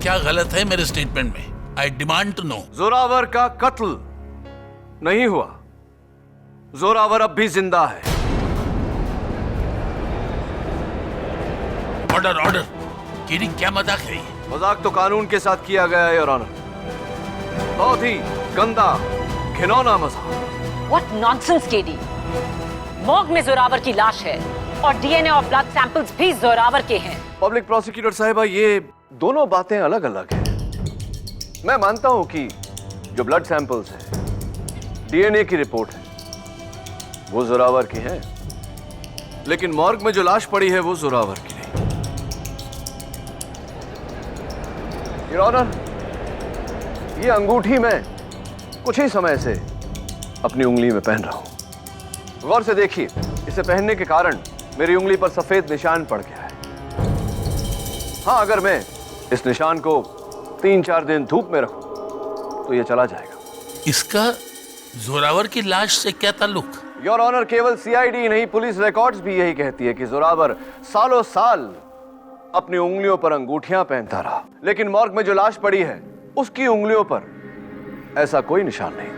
क्या गलत है मेरे स्टेटमेंट में? I demand to know. Zorawar का कत्ल नहीं हुआ। जोरावर अब भी जिंदा है। Order, order. केडी, क्या मजाक है ये? मजाक तो कानून के साथ किया गया है योर ऑनर। बहुत ही गंदा, घिनौना मजाक। What nonsense, KD? मॉर्ग में जोरावर की लाश है और डीएनए और ब्लड सैंपल्स भी जोरावर के हैं। पब्लिक प्रोसिक्यूटर साहिबा, ये दोनों बातें अलग अलग हैं। मैं मानता हूं कि जो ब्लड सैंपल्स है, डीएनए की रिपोर्ट है, वो जोरावर की है, लेकिन मॉर्ग में जो लाश पड़ी है वो जोरावर की नहीं। योर ऑनर, ये अंगूठी मैं कुछ ही समय से अपनी उंगली में पहन रहा हूं। गौर से देखिए, इसे पहनने के कारण मेरी उंगली पर सफेद निशान पड़ गया है। हाँ, अगर मैं इस निशान को 3-4 दिन धूप में रखूं तो यह चला जाएगा। इसका जोरावर की लाश से क्या ताल्लुक? योर ऑनर, केवल सीआईडी नहीं, पुलिस रिकॉर्ड्स भी यही कहती है कि जोरावर सालों साल अपनी उंगलियों पर अंगूठियां पहनता रहा, लेकिन मॉर्ग में जो लाश पड़ी है उसकी उंगलियों पर ऐसा कोई निशान नहीं,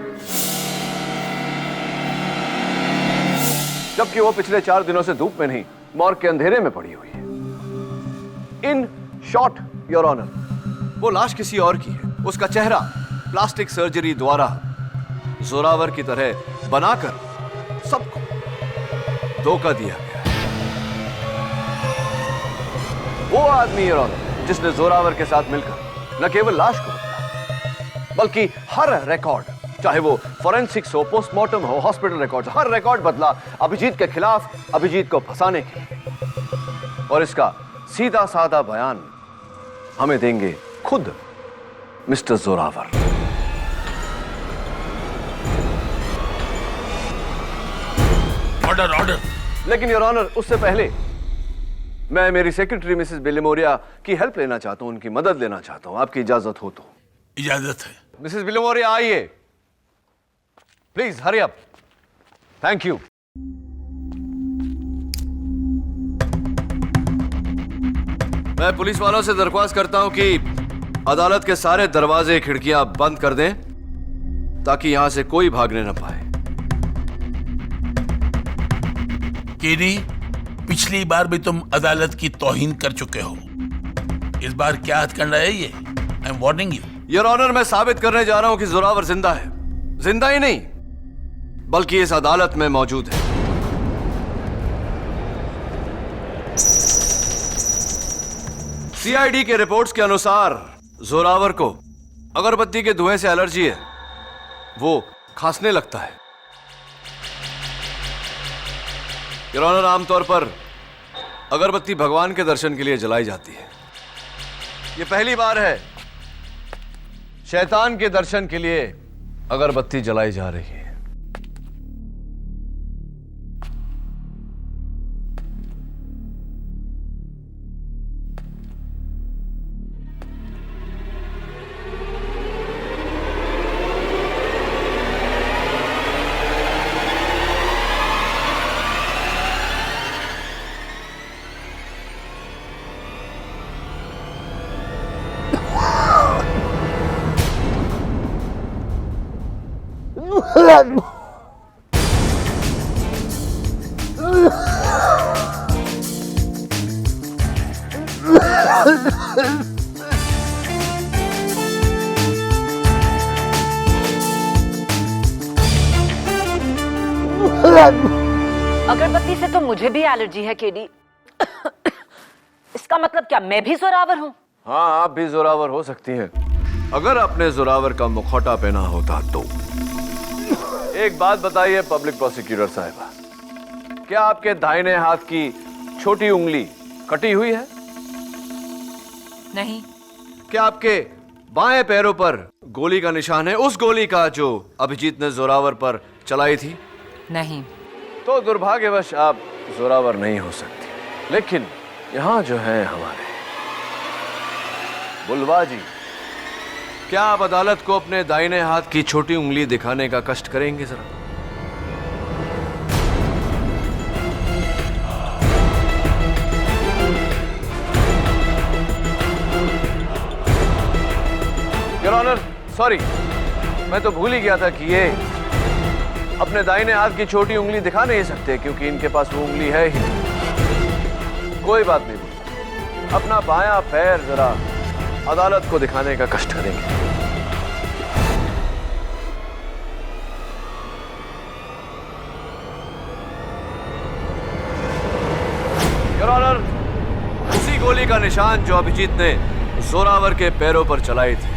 जबकि वो पिछले 4 दिनों से धूप में नहीं, मॉर्ग के अंधेरे में पड़ी हुई है। इन शॉर्ट योर ऑनर, वो लाश किसी और की है। उसका चेहरा प्लास्टिक सर्जरी द्वारा जोरावर की तरह बनाकर सबको धोखा दिया गया। वो आदमी योर ऑनर जिसने जोरावर के साथ मिलकर न केवल लाश को बदला, बल्कि हर रिकॉर्ड, चाहे वो फॉरेंसिक्स हो, पोस्टमार्टम हो, हॉस्पिटल रिकॉर्ड, हर रिकॉर्ड बदला अभिजीत के खिलाफ, अभिजीत को फंसाने के लिए। और इसका सीधा साधा बयान हमें देंगे खुद मिस्टर जोरावर। Order, order. लेकिन योर ऑनर, उससे पहले मैं मेरी सेक्रेटरी मिसेस बिलिमोरिया की हेल्प लेना चाहता हूं, उनकी मदद लेना चाहता हूं। आपकी इजाजत हो तो? इजाजत है। मिसेस बिलिमोरिया, आइए। Please hurry up. Thank you. मैं पुलिस वालों से दरख्वास्त करता हूं कि अदालत के सारे दरवाजे खिड़कियां बंद कर दें ताकि यहां से कोई भागने न पाए। केडी, पिछली बार भी तुम अदालत की तौहीन कर चुके हो। इस बार क्या हथकंडा है ये? I am warning you. Your honour, मैं साबित करने जा रहा हूं कि जोरावर जिंदा है। जिंदा ही नहीं बल्कि इस अदालत में मौजूद है। सीआईडी के रिपोर्ट्स के अनुसार जोरावर को अगरबत्ती के धुएं से एलर्जी है। वो खांसने लगता है। योर ऑनर, आमतौर पर अगरबत्ती भगवान के दर्शन के लिए जलाई जाती है। ये पहली बार है शैतान के दर्शन के लिए अगरबत्ती जलाई जा रही है। अगरबत्ती से तो मुझे भी एलर्जी है केडी। इसका मतलब क्या मैं भी जोरावर हूँ? हाँ, आप भी जोरावर हो सकती हैं अगर आपने जोरावर का मुखौटा पहना होता तो। एक बात बताइए पब्लिक प्रोसिक्यूटर साहिबा, क्या आपके दाहिने हाथ की छोटी उंगली कटी हुई है? नहीं। क्या आपके बाएं पैरों पर गोली का निशान है, उस गोली का जो अभिजीत ने जोरावर पर चलाई थी? नहीं। तो दुर्भाग्यवश आप जोरावर नहीं हो सकती। लेकिन यहां जो है हमारे बुलवा जी, क्या आप अदालत को अपने दाहिने हाथ की छोटी उंगली दिखाने का कष्ट करेंगे जरा? योर ऑनर, सॉरी, मैं तो भूल ही गया था कि ये अपने दाहिने हाथ की छोटी उंगली दिखा नहीं सकते क्योंकि इनके पास वो उंगली है ही नहीं। कोई बात नहीं, अपना बायां पैर जरा अदालत को दिखाने का कष्ट करेंगे। योर ऑनर, उसी गोली का निशान जो अभिजीत ने जोरावर के पैरों पर चलाई थी।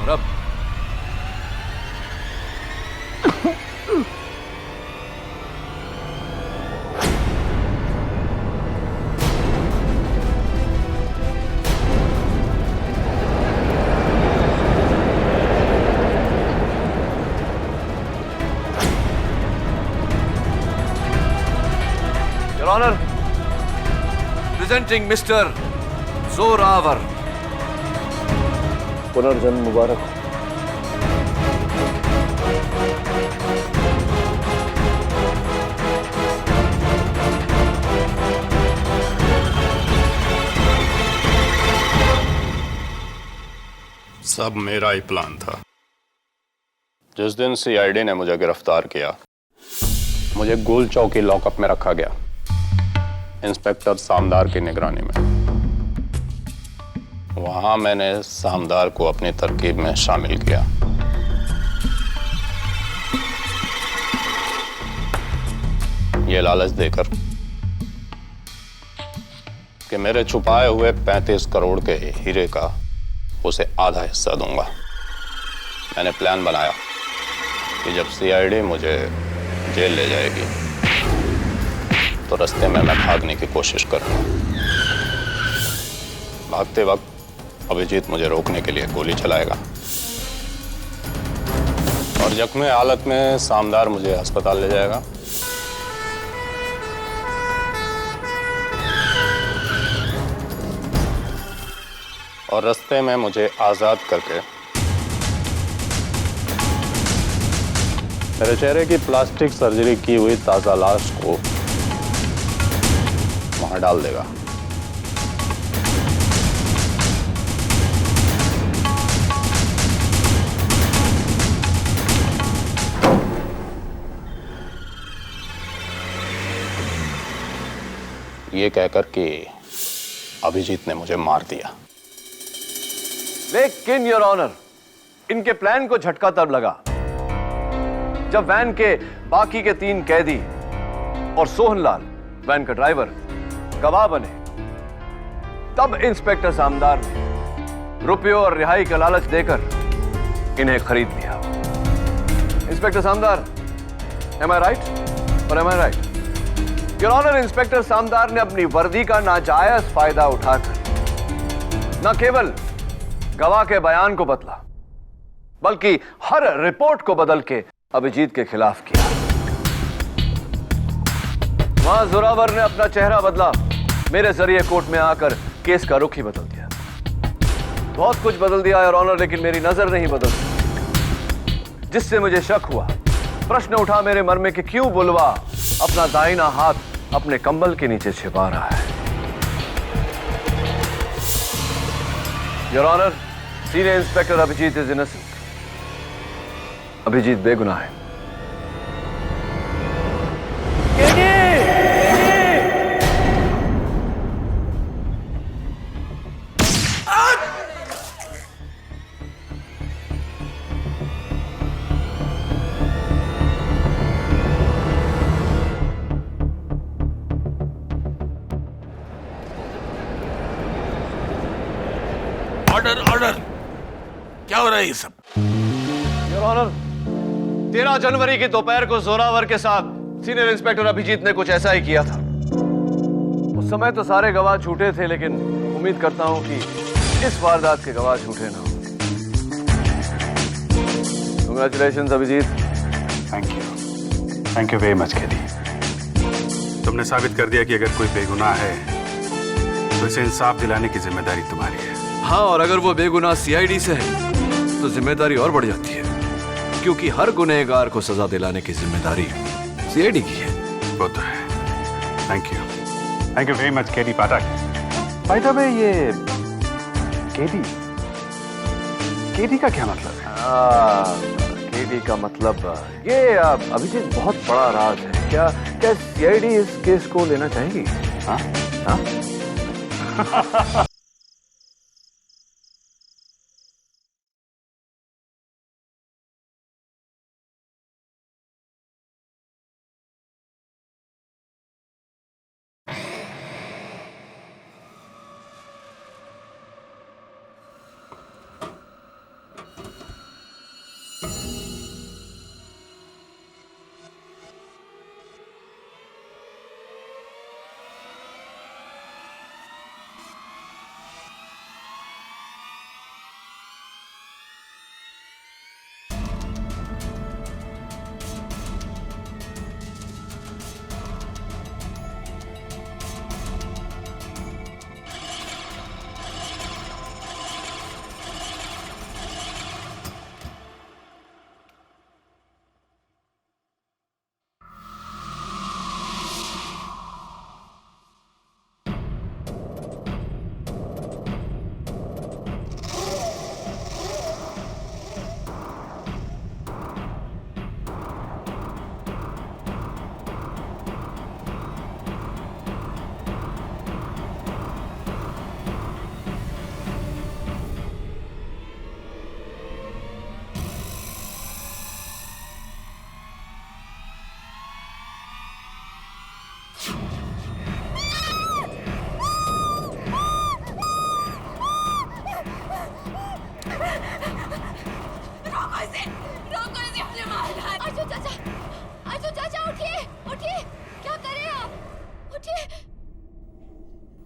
और अब Your Honor, presenting Mr. Zorawar. पुनर्जन्म मुबारक हो। सब मेरा ही प्लान था। जिस दिन सीआईडी ने मुझे गिरफ्तार किया, मुझे गोल चौकी लॉकअप में रखा गया, इंस्पेक्टर सामदार की निगरानी में। वहां मैंने सामदार को अपनी तरकीब में शामिल किया। ये लालच देकर कि मेरे छुपाए हुए 35 करोड़ के हीरे का उसे आधा हिस्सा दूंगा। मैंने प्लान बनाया कि जब सीआईडी मुझे जेल ले जाएगी तो रास्ते में मैं भागने की कोशिश करूंगा। भागते वक्त अभिजीत मुझे रोकने के लिए गोली चलाएगा और जख्मी हालत में सामदार मुझे अस्पताल ले जाएगा। और रास्ते में मुझे आजाद करके मेरे चेहरे की प्लास्टिक सर्जरी की हुई ताजा लाश को वहां डाल देगा। ये कहकर कि अभिजीत ने मुझे मार दिया। लेकिन योर ऑनर, इनके प्लान को झटका तब लगा जब वैन के बाकी के 3 कैदी और सोहनलाल, वैन का ड्राइवर, गवाह बने। तब इंस्पेक्टर सामदार ने रुपयों और रिहाई का लालच देकर इन्हें खरीद लिया। Inspector Samdar, am I right और am I right? Your honour, inspector Samdar ने अपनी वर्दी का नाजायज फायदा उठाकर न केवल गवाह के बयान को बदला, बल्कि हर रिपोर्ट को बदल के अभिजीत के खिलाफ किया। वहां जोरावर ने अपना चेहरा बदला, मेरे जरिए कोर्ट में आकर केस का रुख ही बदल दिया। बहुत कुछ बदल दिया योर ऑनर, लेकिन मेरी नजर नहीं बदलती, जिससे मुझे शक हुआ। प्रश्न उठा मेरे मन में कि क्यों बुलवा अपना दाहिना हाथ अपने कंबल के नीचे छिपा रहा है। Your honour, senior inspector Abhijeet is innocent. Abhijeet बेगुनाह है। ऑर्डर ऑर्डर, क्या हो रहा है ये सब? योर ऑनर, 13 जनवरी की दोपहर को जोरावर के साथ सीनियर इंस्पेक्टर अभिजीत ने कुछ ऐसा ही किया था। उस समय तो सारे गवाह झूठे थे, लेकिन उम्मीद करता हूं कि इस वारदात के गवाह झूठे ना हो। Congratulations Abhijeet. Thank you very much KD. तुमने साबित कर दिया कि अगर कोई बेगुनाह है तो इसे इंसाफ दिलाने की जिम्मेदारी तुम्हारी है। हाँ, और अगर वो बेगुनाह सीआईडी से है तो जिम्मेदारी और बढ़ जाती है, क्योंकि हर गुनहगार को सजा दिलाने की जिम्मेदारी सीआईडी की है। वो तो है। Thank you very much KD Pathak. By the way, ये केडी का क्या मतलब है? केडी का मतलब ये अभिजीत बहुत बड़ा राज है। क्या सीआईडी इस केस को लेना चाहेगी? हाँ हाँ।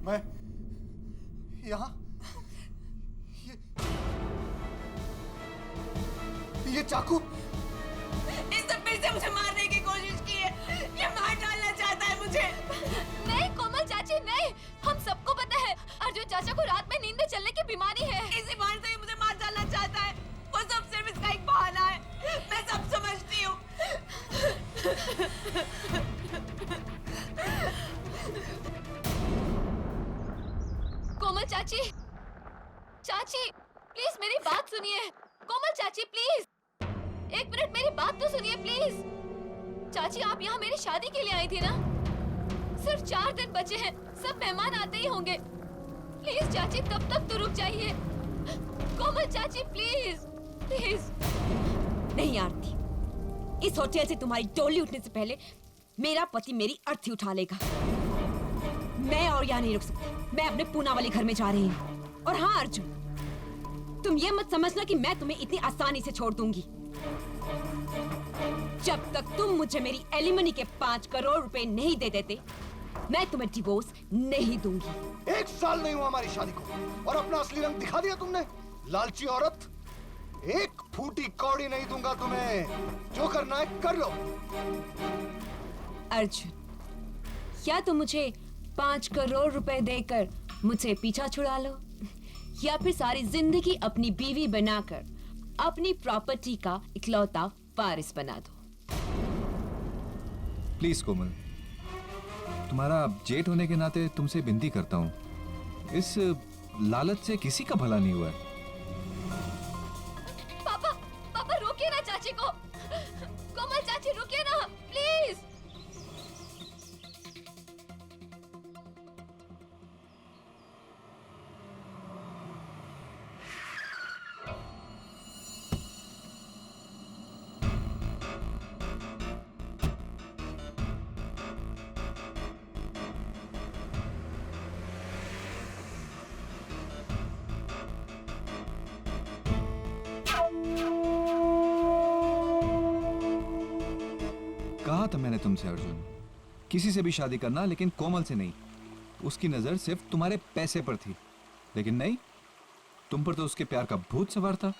मैं यहाँ ये चाकू, इसने फिर से मुझे मारने की कोशिश की है। ये मार डालना चाहता है मुझे। नहीं कोमल चाची नहीं, हम सबको पता है अर्जुन चाचा को रात में नींद में चलने की बीमारी है। इसी बार से मुझे मार डालना चाहता है। वो सब सिर्फ इसका एक बहाना है। मैं सब समझती हूँ। कोमल चाची, चाची प्लीज मेरी बात सुनिए। कोमल चाची प्लीज, एक मिनट मेरी बात तो सुनिए प्लीज। चाची आप यहाँ मेरी शादी के लिए आई थी ना? सिर्फ 4 दिन बचे हैं, सब मेहमान आते ही होंगे। प्लीज चाची तब तक तो रुक जाइए। कोमल चाची प्लीज प्लीज। नहीं आरती, इस होटल से तुम्हारी डोली उठने से पहले मेरा पति मेरी अर्थी उठा लेगा। मैं और यहाँ नहीं रुक सकती, मैं अपने पूना वाले घर में जा रही हूँ। और हाँ अर्जुन, तुम ये मत समझना कि मैं तुम्हें इतनी आसानी से छोड़ दूंगी। जब तक तुम मुझे मेरी एलिमनी के 5 करोड़ रुपए नहीं दे देते, मैं तुम्हें डिवोर्स नहीं दूंगी। 1 साल नहीं हुआ हमारी शादी को और अपना असली रंग दिखा दिया तुमने, लालची औरत। 1 फूटी कौड़ी नहीं दूंगा तुम्हें, जो करना है कर लो। अर्जुन, या तुम मुझे 5 करोड़ रुपए देकर मुझसे पीछा छुड़ा लो, या फिर सारी जिंदगी अपनी बीवी बनाकर अपनी प्रॉपर्टी का इकलौता वारिस बना दो। प्लीज कोमल, तुम्हारा जेठ होने के नाते तुमसे विनती करता हूँ, इस लालच से किसी का भला नहीं हुआ है। पापा, पापा रोकिए ना चाची को। कोमल चाची रुकिए ना प्लीज। कहा था मैंने तुमसे अर्जुन, किसी से भी शादी करना, लेकिन कोमल से नहीं। उसकी नजर सिर्फ तुम्हारे पैसे पर थी, लेकिन नहीं, तुम पर तो उसके प्यार का भूत सवार था।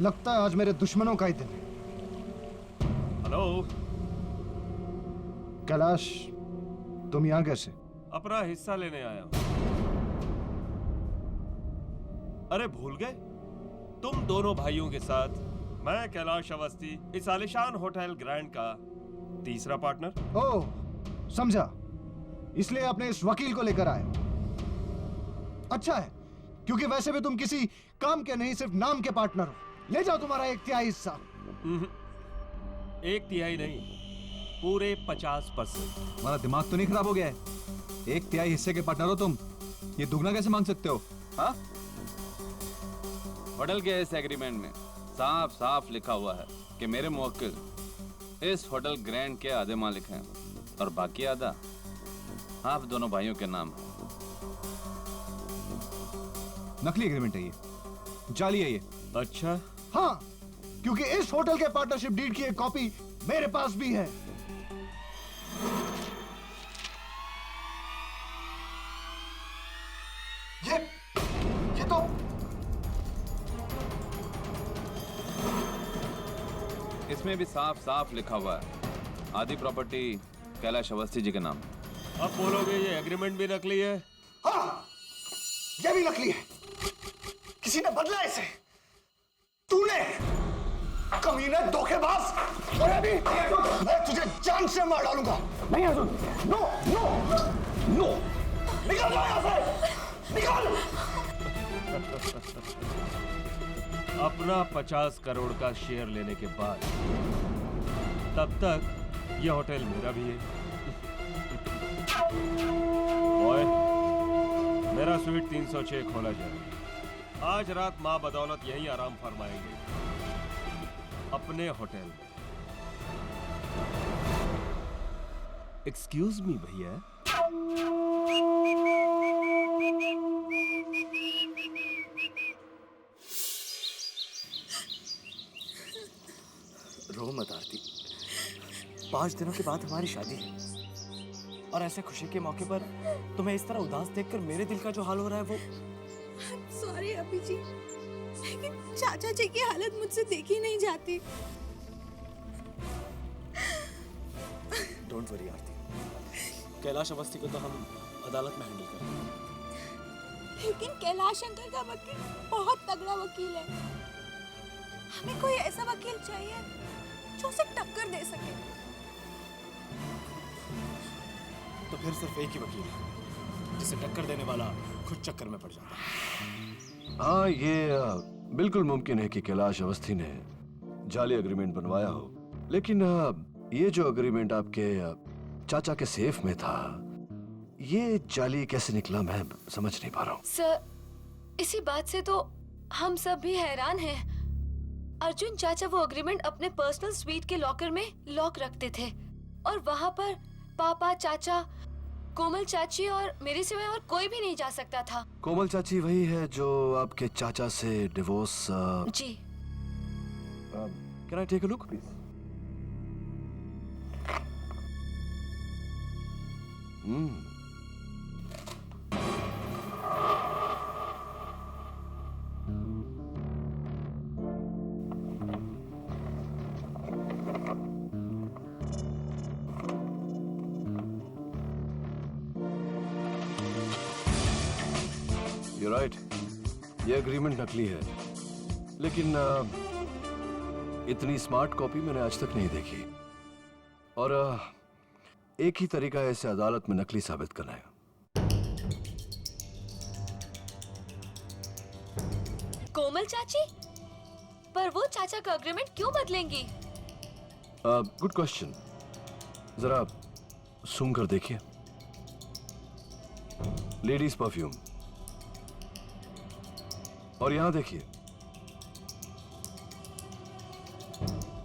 लगता है आज मेरे दुश्मनों का ही दिन है। हेलो कैलाश, तुम यहां कैसे? अपना हिस्सा लेने आया हूं। अरे भूल गए, तुम दोनों भाइयों के साथ मैं कैलाश अवस्थी इस आलिशान होटल ग्रैंड का तीसरा पार्टनर। ओह समझा, इसलिए अपने इस वकील को लेकर आए। अच्छा है, क्योंकि वैसे भी तुम किसी काम के नहीं, सिर्फ नाम के पार्टनर हो। ले जाओ तुम्हारा 1/3 हिस्सा। 1/3 नहीं, पूरे 50%। तुम्हारा दिमाग तो नहीं खराब हो गया है? 1/3 हिस्से के पार्टनर हो तुम, ये दुगना कैसे मांग सकते हो? हाँ, होटल के इस एग्रीमेंट में साफ साफ लिखा हुआ है कि मेरे मुवक्किल इस होटल ग्रैंड के आधे मालिक हैं और बाकी आधा आप दोनों भाइयों के नाम है। नकली एग्रीमेंट है ये, जाली है ये। अच्छा हाँ, क्योंकि इस होटल के पार्टनरशिप डीड की एक कॉपी मेरे पास भी है। ये तो इसमें भी साफ साफ लिखा हुआ है आधी प्रॉपर्टी कैलाश अवस्थी जी के नाम। अब बोलोगे ये एग्रीमेंट भी नकली है? हाँ, ये भी नकली है। किसी ने बदला इसे। तूने, कमीने, धोखेबाज। और अभी मैं तुझे जान से मार डालूंगा। नहीं अर्जुन, नो नो नो, निकल जाओ यहाँ से, निकल। अपना 50 करोड़ का शेयर लेने के बाद तब तक यह होटल मेरा भी है। ओए, मेरा स्वीट 306 खोला जाए। आज रात मां बदौलत यहीं आराम फरमाएंगे अपने होटल में। एक्सक्यूज मी भैया। रो मत आरती, 5 दिनों के बाद हमारी शादी है और ऐसे खुशी के मौके पर तुम्हें इस तरह उदास देखकर मेरे दिल का जो हाल हो रहा है वो। सॉरी अभी जी, लेकिन चाचा जी की हालत मुझसे देखी नहीं जाती। डोंट वरी आरती, कैलाश अवस्थी को तो हम अदालत में हैंडल करेंगे। लेकिन कैलाश अंकल का वकील बहुत तगड़ा वकील है। हमें कोई ऐसा वकील चाहिए जो उसे टक्कर दे सके। तो फिर सिर्फ एक ही वकील है जिसे टक्कर देने वाला खुद चक्कर में पड़ जाता है। हाँ, ये बिल्कुल मुमकिन है कि कैलाश अवस्थी ने जाली एग्रीमेंट बनवाया हो, लेकिन ये जो एग्रीमेंट आपके चाचा के सेफ में था, ये जाली कैसे निकला मैं समझ नहीं पा रहा हूँ। सर, इसी बात से तो हम सब भी हैरान हैं। अर्जुन चाचा वो एग्रीमेंट अपने पर्सनल स्वीट के लॉकर में लॉक रखते थे और वहाँ पर पापा, चाचा, कोमल चाची और मेरे सिवाय और कोई भी नहीं जा सकता था। कोमल चाची वही है जो आपके चाचा से डिवोर्स? जी। Can I take a look please? You're right. ये एग्रीमेंट नकली है, लेकिन इतनी स्मार्ट कॉपी मैंने आज तक नहीं देखी। और एक ही तरीका है इसे अदालत में नकली साबित करना है। कोमल चाची? पर वो चाचा का एग्रीमेंट क्यों बदलेंगी? Good question. जरा सूंघ कर देखिए। Ladies perfume. और यहां देखिए,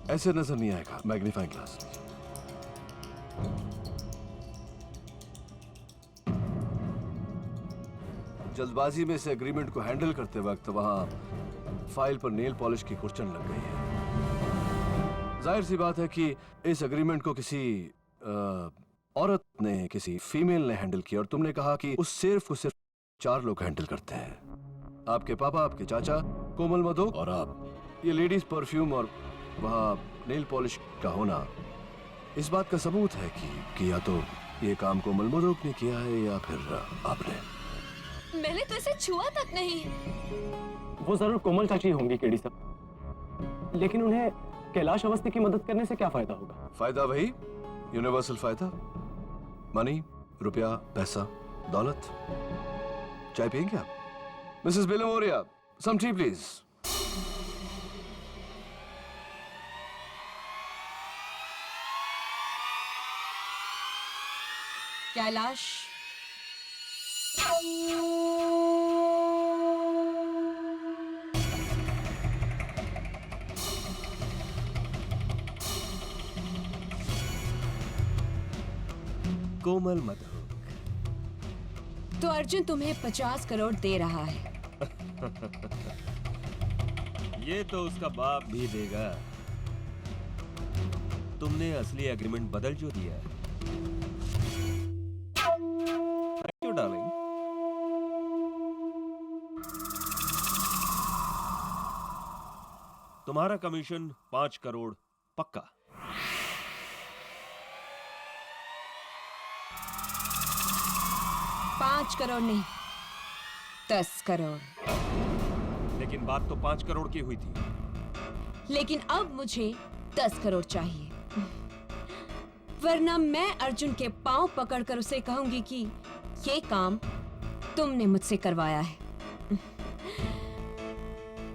ऐसे नजर नहीं आएगा। Magnifying glass. जल्दबाजी में इस एग्रीमेंट को हैंडल करते वक्त वहां फाइल पर नेल पॉलिश की कुर्चन लग गई है। जाहिर सी बात है कि इस एग्रीमेंट को किसी औरत ने, किसी फीमेल ने हैंडल किया, और तुमने कहा कि उस सेफ को सिर्फ 4 लोग हैंडल करते हैं। आपके पापा, आपके चाचा, कोमल मधोक और आप। ये लेडीज परफ्यूम और वहाँ नेल पॉलिश का होना इस बात का सबूत है कि या तो ये काम कोमल मधोक ने किया है या फिर आपने। मैंने तो इसे छुआ तक नहीं। वो जरूर कोमल चाची होंगी केडी साहब, लेकिन उन्हें कैलाश अवस्थी की मदद करने से क्या फायदा होगा? फायदा वही यूनिवर्सल फायदा, मनी, रुपया, पैसा, दौलत। चाय पियेंगे आप? Mrs Belmoria, some tea please. Kailash, Komal Madhok. तो अर्जुन तुम्हें 50 करोड़ दे रहा है। ये तो उसका बाप भी देगा। तुमने असली एग्रीमेंट बदल जो दिया है। Thank you darling. तुम्हारा कमीशन 5 करोड़ पक्का। $5 करोड़ नहीं, 10 करोड़। लेकिन बात तो 5 करोड़ की हुई थी। लेकिन अब मुझे 10 करोड़ चाहिए, वरना मैं अर्जुन के पांव पकड़कर उसे कहूंगी कि ये काम तुमने मुझसे करवाया है।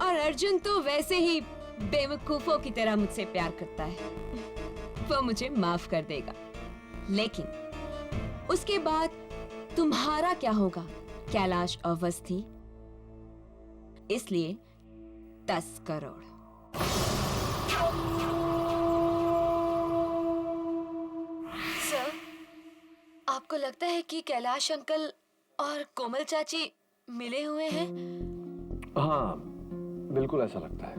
और अर्जुन तो वैसे ही बेवकूफों की तरह मुझसे प्यार करता है, वो मुझे माफ कर देगा। लेकिन उसके बाद तुम्हारा क्या होगा कैलाश अवस्थी? इसलिए 10 करोड़। सर, आपको लगता है कि कैलाश अंकल और कोमल चाची मिले हुए हैं? हाँ, बिल्कुल ऐसा लगता है,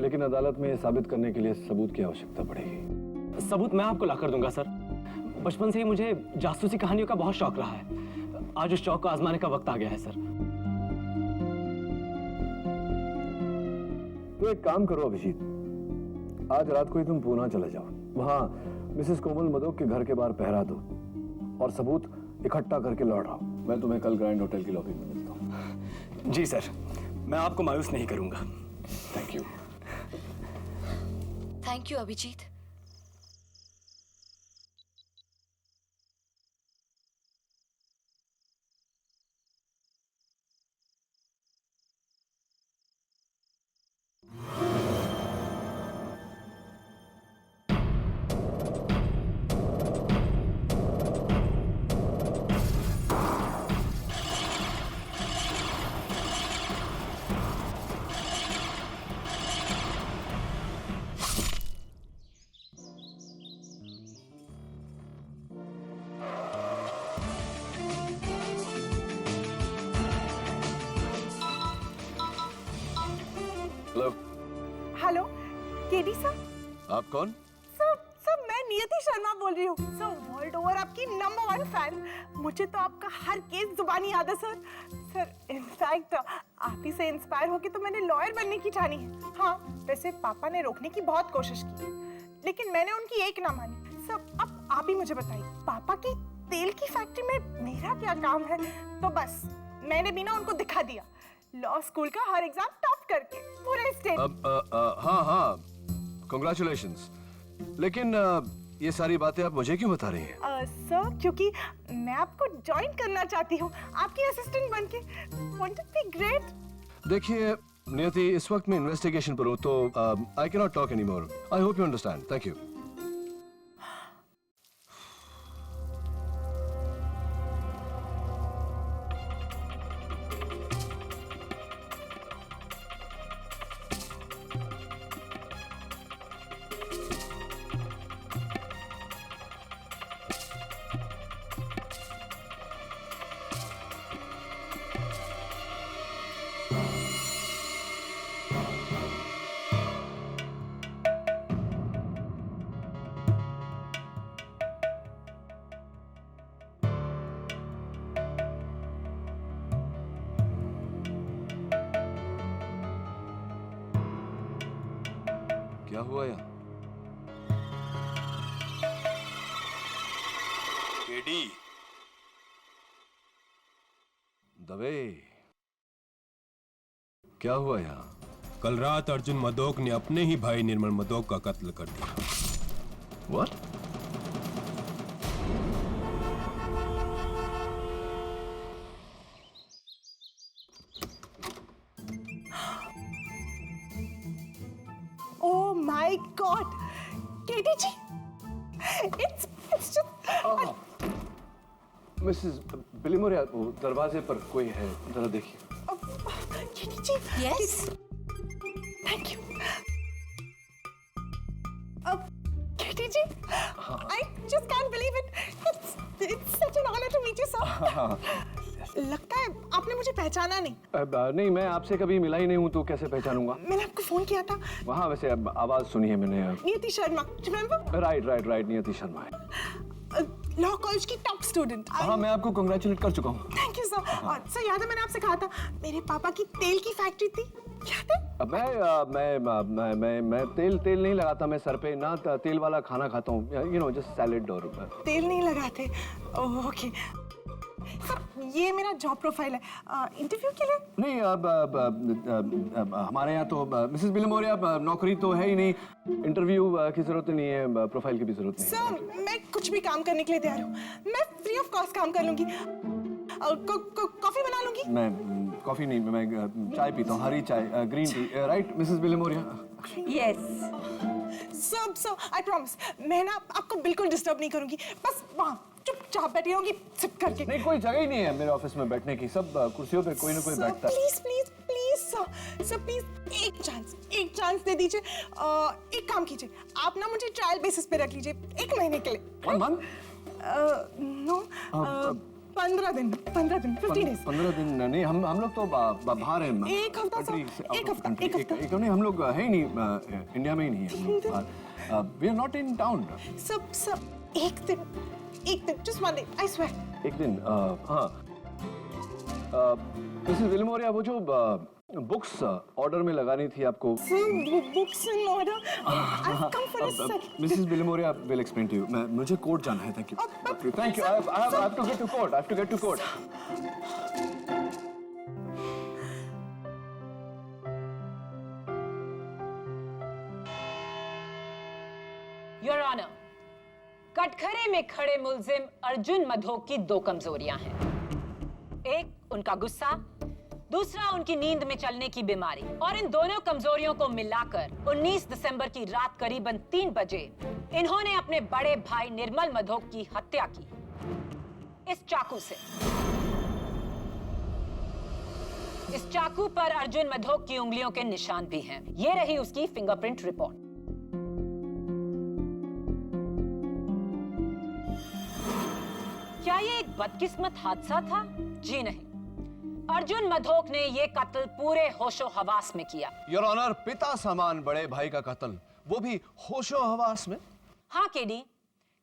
लेकिन अदालत में साबित करने के लिए सबूत की आवश्यकता पड़ेगी। सबूत मैं आपको लाकर दूंगा सर। बचपन से ही मुझे जासूसी कहानियों का बहुत शौक रहा है। आज उस शौक को आजमाने का वक्त आ गया है सर। तो एक काम करो अभिजीत, आज रात को ही तुम पूना चले जाओ, वहां मिसेस कोमल मधोक के घर के बाहर पहरा दो और सबूत इकट्ठा करके लौट आओ। मैं तुम्हें कल ग्रैंड होटल की लॉबी में मिलता हूँ। जी सर, मैं आपको मायूस नहीं करूंगा। Thank you. Thank you Abhijeet. Hello. Hello KD sir. आप कौन? सर मैं नियति शर्मा बोल रही हूँ। सर वर्ल्ड ओवर आपकी नंबर 1 फैन। मुझे तो आपका हर केस जुबानी याद है सर। सर इनफैक्ट आप ही से इंस्पायर होके तो मैंने लॉयर बनने की ठानी है। हाँ वैसे पापा ने रोकने की बहुत कोशिश की लेकिन मैंने उनकी एक ना मानी। सर अब आप ही मुझे बताइए पापा की तेल की फैक्ट्री में मेरा क्या काम है? तो बस मैंने भी ना उनको दिखा दिया लॉ स्कूल का हर एग्जाम टॉप करके पूरे स्टेट। हाँ हाँ कांग्रेचुलेशंस। लेकिन ये सारी बातें आप मुझे क्यों बता रही हैं? सर क्योंकि मैं आपको ज्वाइन करना चाहती हूँ आपकी असिस्टेंट बनके। Won't it be great? देखिए नियति इस वक्त मैं इन्वेस्टिगेशन पर हूँ तो I can not talk any more. I hope you understand. Thank you. क्या हुआ यहाँ? केडी दबे क्या हुआ यहाँ? कल रात अर्जुन मदोक ने अपने ही भाई निर्मल मदोक का कत्ल कर दिया। What? Oh my God, KD ji, it's just. Mrs Bilimoria दरवाजे पर कोई है जरा देखिए। KD ji, yes. Thank you. KD ji, I just can't believe it. It's such an honor to meet you, sir. लगता है आपने मुझे पहचाना नहीं। नहीं मैं आपसे कभी मिला ही नहीं हूँ तो कैसे पहचानूंगा? मैंने आपको फोन किया था। वहाँ वैसे आवाज सुनी है मैंने। नियति शर्मा, remember? राइट नियति शर्मा है। लॉ कॉलेज की टॉप स्टूडेंट। हाँ मैं आपको कांग्रेचुलेट कर चुका हूँ। Thank you sir. और सर याद है मैंने आपसे कहा था मेरे पापा की तेल की फैक्ट्री थी, याद है? मैं तेल नहीं लगाता मैं सर पे ना तेल वाला खाना खाता हूँ यू नो जस्ट सैलेड और तेल नहीं लगाते। ओके सर ये मेरा जॉब प्रोफाइल है इंटरव्यू के लिए। नहीं अब हमारे यहाँ तो मिसेस बिलिमोरिया नौकरी तो है ही नहीं, इंटरव्यू की जरूरत नहीं है, प्रोफाइल की भी जरूरत नहीं। सर मैं कुछ भी काम करने के लिए तैयार हूँ। मैं फ्री ऑफ कॉस्ट काम कर लूंगी। कॉफी बना लूंगी। मैं कॉफी नहीं मैं चाय पीता हूँ, हरी चाय green tea. Right Mrs Bilimoria? Yes sir I promise मैं ना आपको बिल्कुल डिस्टर्ब नहीं करूंगी। बस वहाँ चुपचाप बैठी रहूंगी सिप करके। नहीं कोई जगह ही नहीं है मेरे ऑफिस में बैठने की, सब कुर्सियों पे कोई ना कोई बैठता है। प्लीज सर प्लीज एक चांस दे दीजिए। एक काम कीजिए आप ना मुझे ट्रायल बेसिस पे रख लीजिए 1 महीने के लिए। 1 मंथ? नो 15 दिन 15 डेज। 15 दिन नहीं हम लोग तो बाहर हैं। एक हफ्ता नहीं हम लोग है ही नहीं इंडिया में ही नहीं है। We are not in town. सब एक दिन just one day I swear। एक दिन हाँ मिसेस बिलिमोरिया वो जो बुक्स ऑर्डर में लगानी थी आपको। Books in order. I've come for a second। Mrs Bilimoria will explain to you। मुझे कोर्ट जाना है। Thank you. I have to get to court। में खड़े मुल्जिम अर्जुन मधोक की दो कमजोरियां हैं। एक उनका गुस्सा, दूसरा उनकी नींद में चलने की बीमारी। और इन दोनों कमजोरियों को मिलाकर 19 दिसंबर की रात करीबन 3 बजे इन्होंने अपने बड़े भाई निर्मल मधोक की हत्या की, इस चाकू से। इस चाकू पर अर्जुन मधोक की उंगलियों के निशान भी हैं। ये रही उसकी फिंगरप्रिंट रिपोर्ट। क्या ये एक बदकिस्मत हादसा था? जी नहीं, अर्जुन मधोक ने ये कत्ल पूरे होशो हवास में किया। योर ऑनर, पिता समान बड़े भाई का कत्ल, वो भी होशो हवास में। हाँ केडी,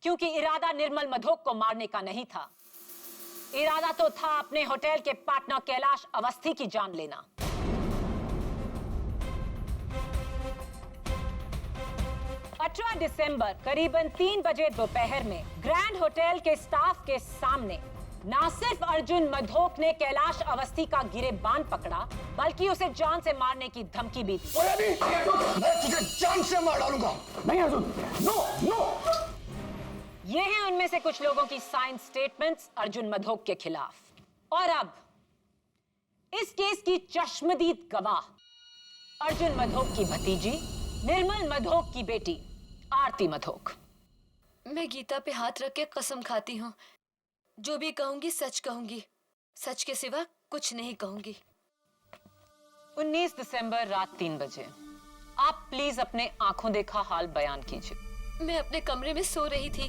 क्योंकि इरादा निर्मल मधोक को मारने का नहीं था। इरादा तो था अपने होटल के पार्टनर कैलाश अवस्थी की जान लेना। अठारह दिसंबर करीबन 3 बजे दोपहर में ग्रैंड होटल के स्टाफ के सामने न सिर्फ अर्जुन मधोक ने कैलाश अवस्थी का गिरेबान पकड़ा, बल्कि उसे जान से मारने की धमकी भी दी। मैं तुझे जान से मार डालूंगा। नहीं अर्जुन, नो नो। ये हैं उनमें से कुछ लोगों की साइन स्टेटमेंट्स अर्जुन मधोक के खिलाफ। और अब इस केस की चश्मदीद गवाह अर्जुन मधोक की भतीजी निर्मल मधोक की बेटी आरती मधोक। मैं गीता पे हाथ रख के कसम खाती हूँ, जो भी कहूंगी सच कहूंगी, सच के सिवा कुछ नहीं कहूंगी। 19 दिसंबर रात 3 बजे आप प्लीज अपने आंखों देखा हाल बयान कीजिए। मैं अपने कमरे में सो रही थी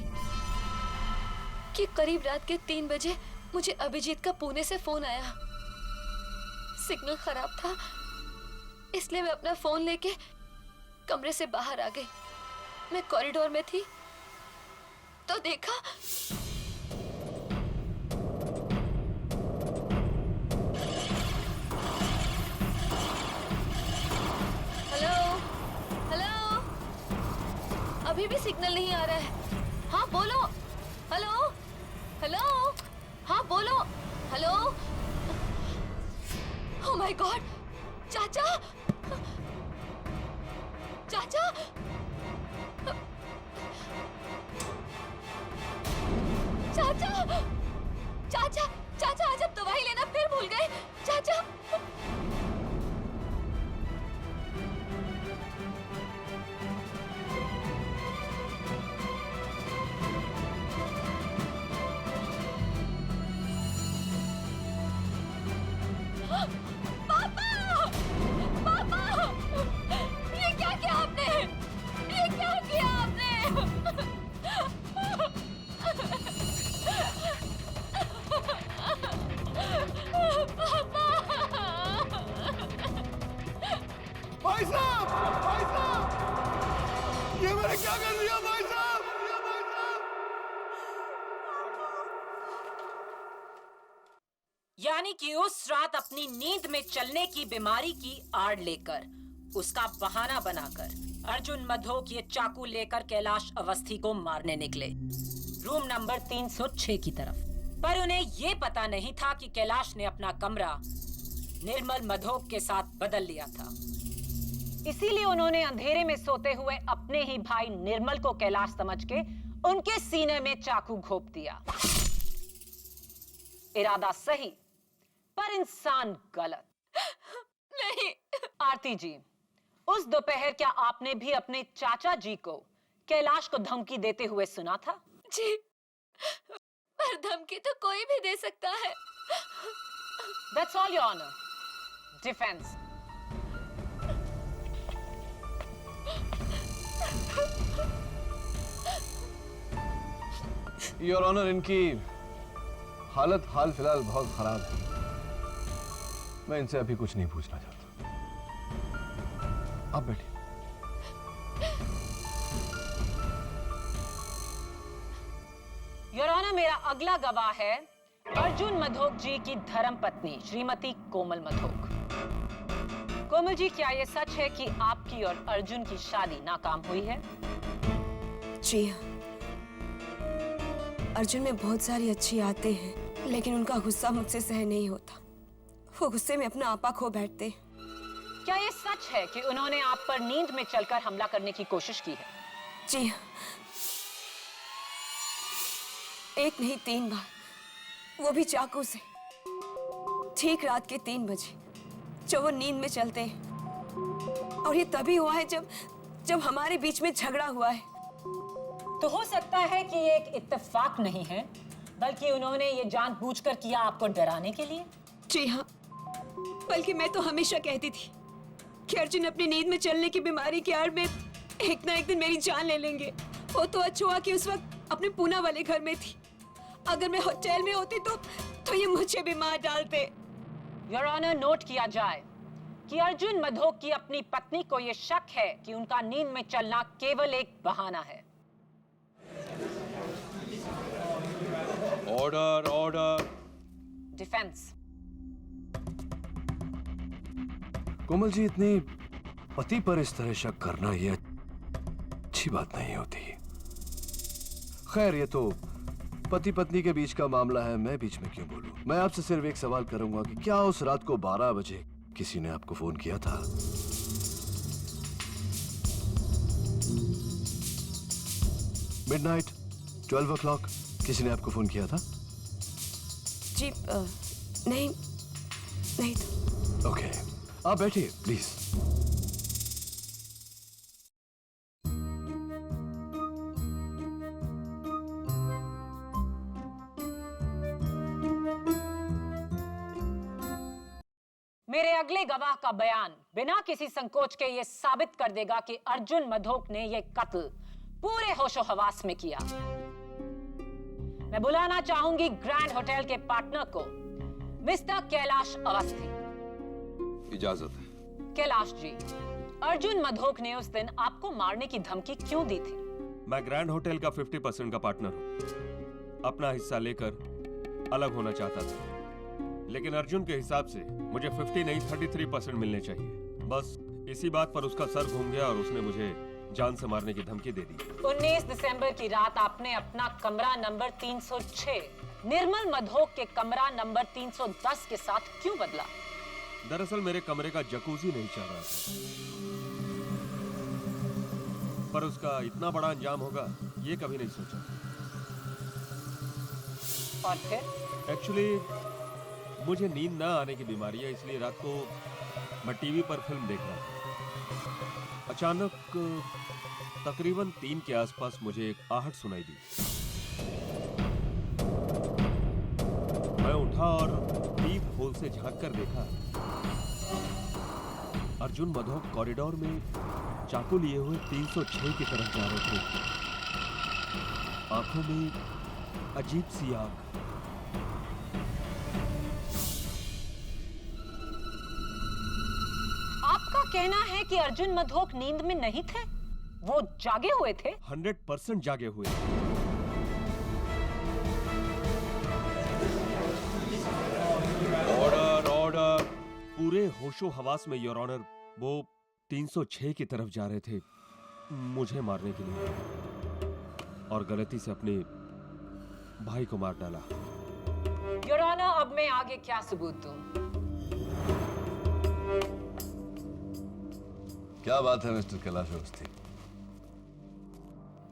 कि करीब रात के 3 बजे मुझे अभिजीत का पुणे से फोन आया। सिग्नल खराब था, इसलिए मैं अपना फोन लेके कमरे से बाहर आ गई। मैं कॉरिडोर में थी तो देखा हेलो, अभी भी सिग्नल नहीं आ रहा है। हाँ बोलो, हेलो हेलो, हाँ बोलो, हेलो। ओह माय गॉड, चाचा चाचा चाचा चाचा चाचा, आज आप दवाई लेना फिर भूल गए। चाचा पापा, पापा, ये क्या किया आपने? ये क्या किया आपने? भाई साहब, ये मैंने क्या कर दिया भाई साहब? यानी कि उस रात अपनी नींद में चलने की बीमारी की आड़ लेकर, उसका बहाना बनाकर अर्जुन मधोक ये चाकू लेकर कैलाश अवस्थी को मारने निकले, रूम नंबर 306 की तरफ। पर उन्हें ये पता नहीं था कि कैलाश ने अपना कमरा निर्मल मधोक के साथ बदल लिया था। इसीलिए उन्होंने अंधेरे में सोते हुए अपने ही भाई निर्मल को कैलाश समझ के उनके सीने में चाकू घोंप दिया। इरादा सही, पर इंसान गलत। नहीं। आरती जी, उस दोपहर क्या आपने भी अपने चाचा जी को कैलाश को धमकी देते हुए सुना था? जी, पर धमकी तो कोई भी दे सकता है। That's all, Your Honor. Defense. Your honour, इनकी हालत हाल फिलहाल बहुत खराब है। मैं इनसे अभी कुछ नहीं पूछना चाहता। आप बैठिए। योर ऑनर, मेरा अगला गवाह है अर्जुन मधोक जी की धर्मपत्नी श्रीमती कोमल मधोक। कोमल जी, क्या ये सच है कि आपकी और अर्जुन की शादी नाकाम हुई है? जी हाँ, अर्जुन में बहुत सारी अच्छी आदतें हैं, लेकिन उनका गुस्सा मुझसे सहन नहीं होता। वो गुस्से में अपना आपा खो बैठते। क्या ये सच है कि उन्होंने आप पर नींद में चलकर हमला करने की कोशिश की है? जी हाँ। एक नहीं 3 बार, वो भी चाकू से, ठीक रात के 3 बजे जब वो नींद में चलते हैं। और ये तभी हुआ है जब हमारे बीच में झगड़ा हुआ है। तो हो सकता है कि ये एक इत्तेफाक नहीं है, बल्कि उन्होंने ये जानबूझकर किया आपको डराने के लिए। जी हाँ, बल्कि मैं तो हमेशा कहती थी कि अर्जुन अपनी नींद में चलने की बीमारी की आड़ में एक ना एक दिन मेरी जान ले लेंगे। वो तो अच्छा हुआ कि उस वक्त अपने पूना वाले घर में थी। अगर मैं होटल में होती तो ये मुझे भी मार डालते। योर ऑनर, नोट किया जाए कि अर्जुन मधोक की अपनी पत्नी को यह शक है कि उनका नींद में चलना केवल एक बहाना है। Order order. Defence. Komal ji, इतनी पति पर इस तरह शक करना ये अच्छी बात नहीं होती। खैर, ये तो पति पत्नी के बीच का मामला है, मैं बीच में क्यों बोलूं। मैं आपसे सिर्फ एक सवाल करूंगा कि क्या उस रात को 12 बजे किसी ने आपको फोन किया था? मिडनाइट 12 o'clock किसी ने आपको फोन किया था? जी नहीं तो। ओके, आप बैठिए प्लीज। मेरे अगले गवाह का बयान बिना किसी संकोच के यह साबित कर देगा कि अर्जुन मधोक ने यह कत्ल पूरे होशो हवास में किया। मैं बुलाना चाहूंगी ग्रैंड होटल के पार्टनर को, मिस्टर कैलाश अवस्थी। इजाजत है। कैलाश जी, अर्जुन मधोक ने उस दिन आपको मारने की धमकी क्यों दी थी? मैं ग्रैंड होटल का 50% का पार्टनर हूँ। अपना हिस्सा लेकर अलग होना चाहता था, लेकिन अर्जुन के हिसाब से मुझे 50 नहीं 33% मिलने चाहिए। बस इसी बात पर उसका सर घूम गया और उसने मुझे जान से मारने की धमकी दे दी। 19 दिसंबर की रात आपने अपना कमरा नंबर 306 निर्मल मधोक के कमरा नंबर 310 के साथ क्यों बदला? दरअसल मेरे कमरे का जकूजी नहीं चल रहा था, पर उसका इतना बड़ा अंजाम होगा ये कभी नहीं सोचा। और फिर? एक्चुअली मुझे नींद ना आने की बीमारी है, इसलिए रात को मैं टीवी पर फिल्म देख रहा था। अचानक तकरीबन 3 के आसपास मुझे एक आहट सुनाई दी। मैं उठा और पीप होल से झांक कर देखा। अर्जुन मधोक कॉरिडोर में चाकू लिए हुए 306 की तरफ जा रहे थे। आंखों में अजीब सी आग। आपका कहना है कि अर्जुन मधोक नींद में नहीं थे, वो जागे हुए थे? 100% जागे हुए। Order order. पूरे होशो हवास में योर ऑनर, वो 306 की तरफ जा रहे थे मुझे मारने के लिए, और गलती से अपने भाई को मार डाला। योर ऑनर, अब मैं आगे क्या सबूत दूं? क्या बात है मिस्टर कैलाश अवस्थी।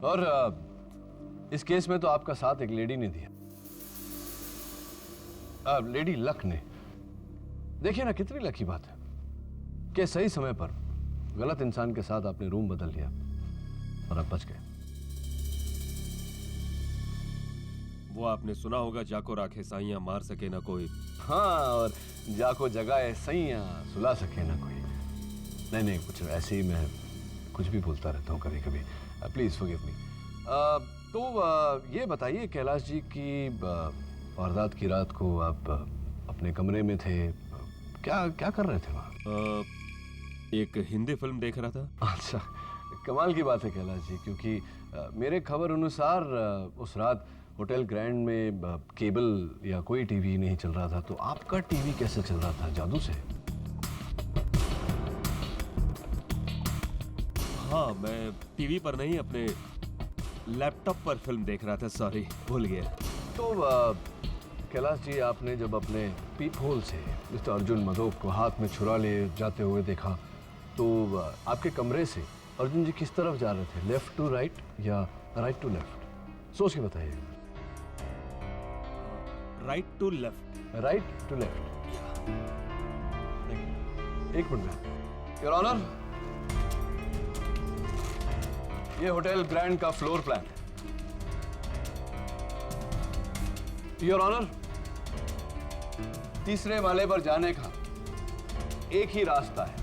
और इस केस में तो आपका साथ एक लेडी ने दिया, लेडी लक ने। देखिए ना, कितनी लकी बात है कि सही समय पर गलत इंसान के साथ आपने रूम बदल लिया और आप बच गए। वो आपने सुना होगा, जाको राखे साइयां मार सके ना कोई। हाँ, और जाको जगाए सैयां सुला सके ना कोई। नहीं, कुछ ऐसे ही मैं कुछ भी बोलता रहता हूँ कभी कभी। Please forgive me. तो ये बताइए कैलाश जी की वारदात की रात को आप अपने कमरे में थे, क्या कर रहे थे वहाँ? एक हिंदी फिल्म देख रहा था। अच्छा, कमाल की बात है कैलाश जी, क्योंकि मेरे खबर अनुसार उस रात होटल ग्रैंड में केबल या कोई टीवी नहीं चल रहा था, तो आपका टीवी कैसे चल रहा था? जादू से? हाँ, मैं टीवी पर नहीं, अपने लैपटॉप पर फिल्म देख रहा था। सॉरी, भूल गया। तो कैलाश जी, आपने जब अपने पीप होल से मिस्टर अर्जुन मधोक को हाथ में छुरा ले जाते हुए देखा, तो आपके कमरे से अर्जुन जी किस तरफ जा रहे थे? लेफ्ट टू राइट या राइट टू लेफ्ट? सोच के बताइए। Right to left. Right to left. एक मिनट योर ऑनर, ये होटल ग्रैंड का फ्लोर प्लान है। योर ऑनर, तीसरे माले पर जाने का एक ही रास्ता है,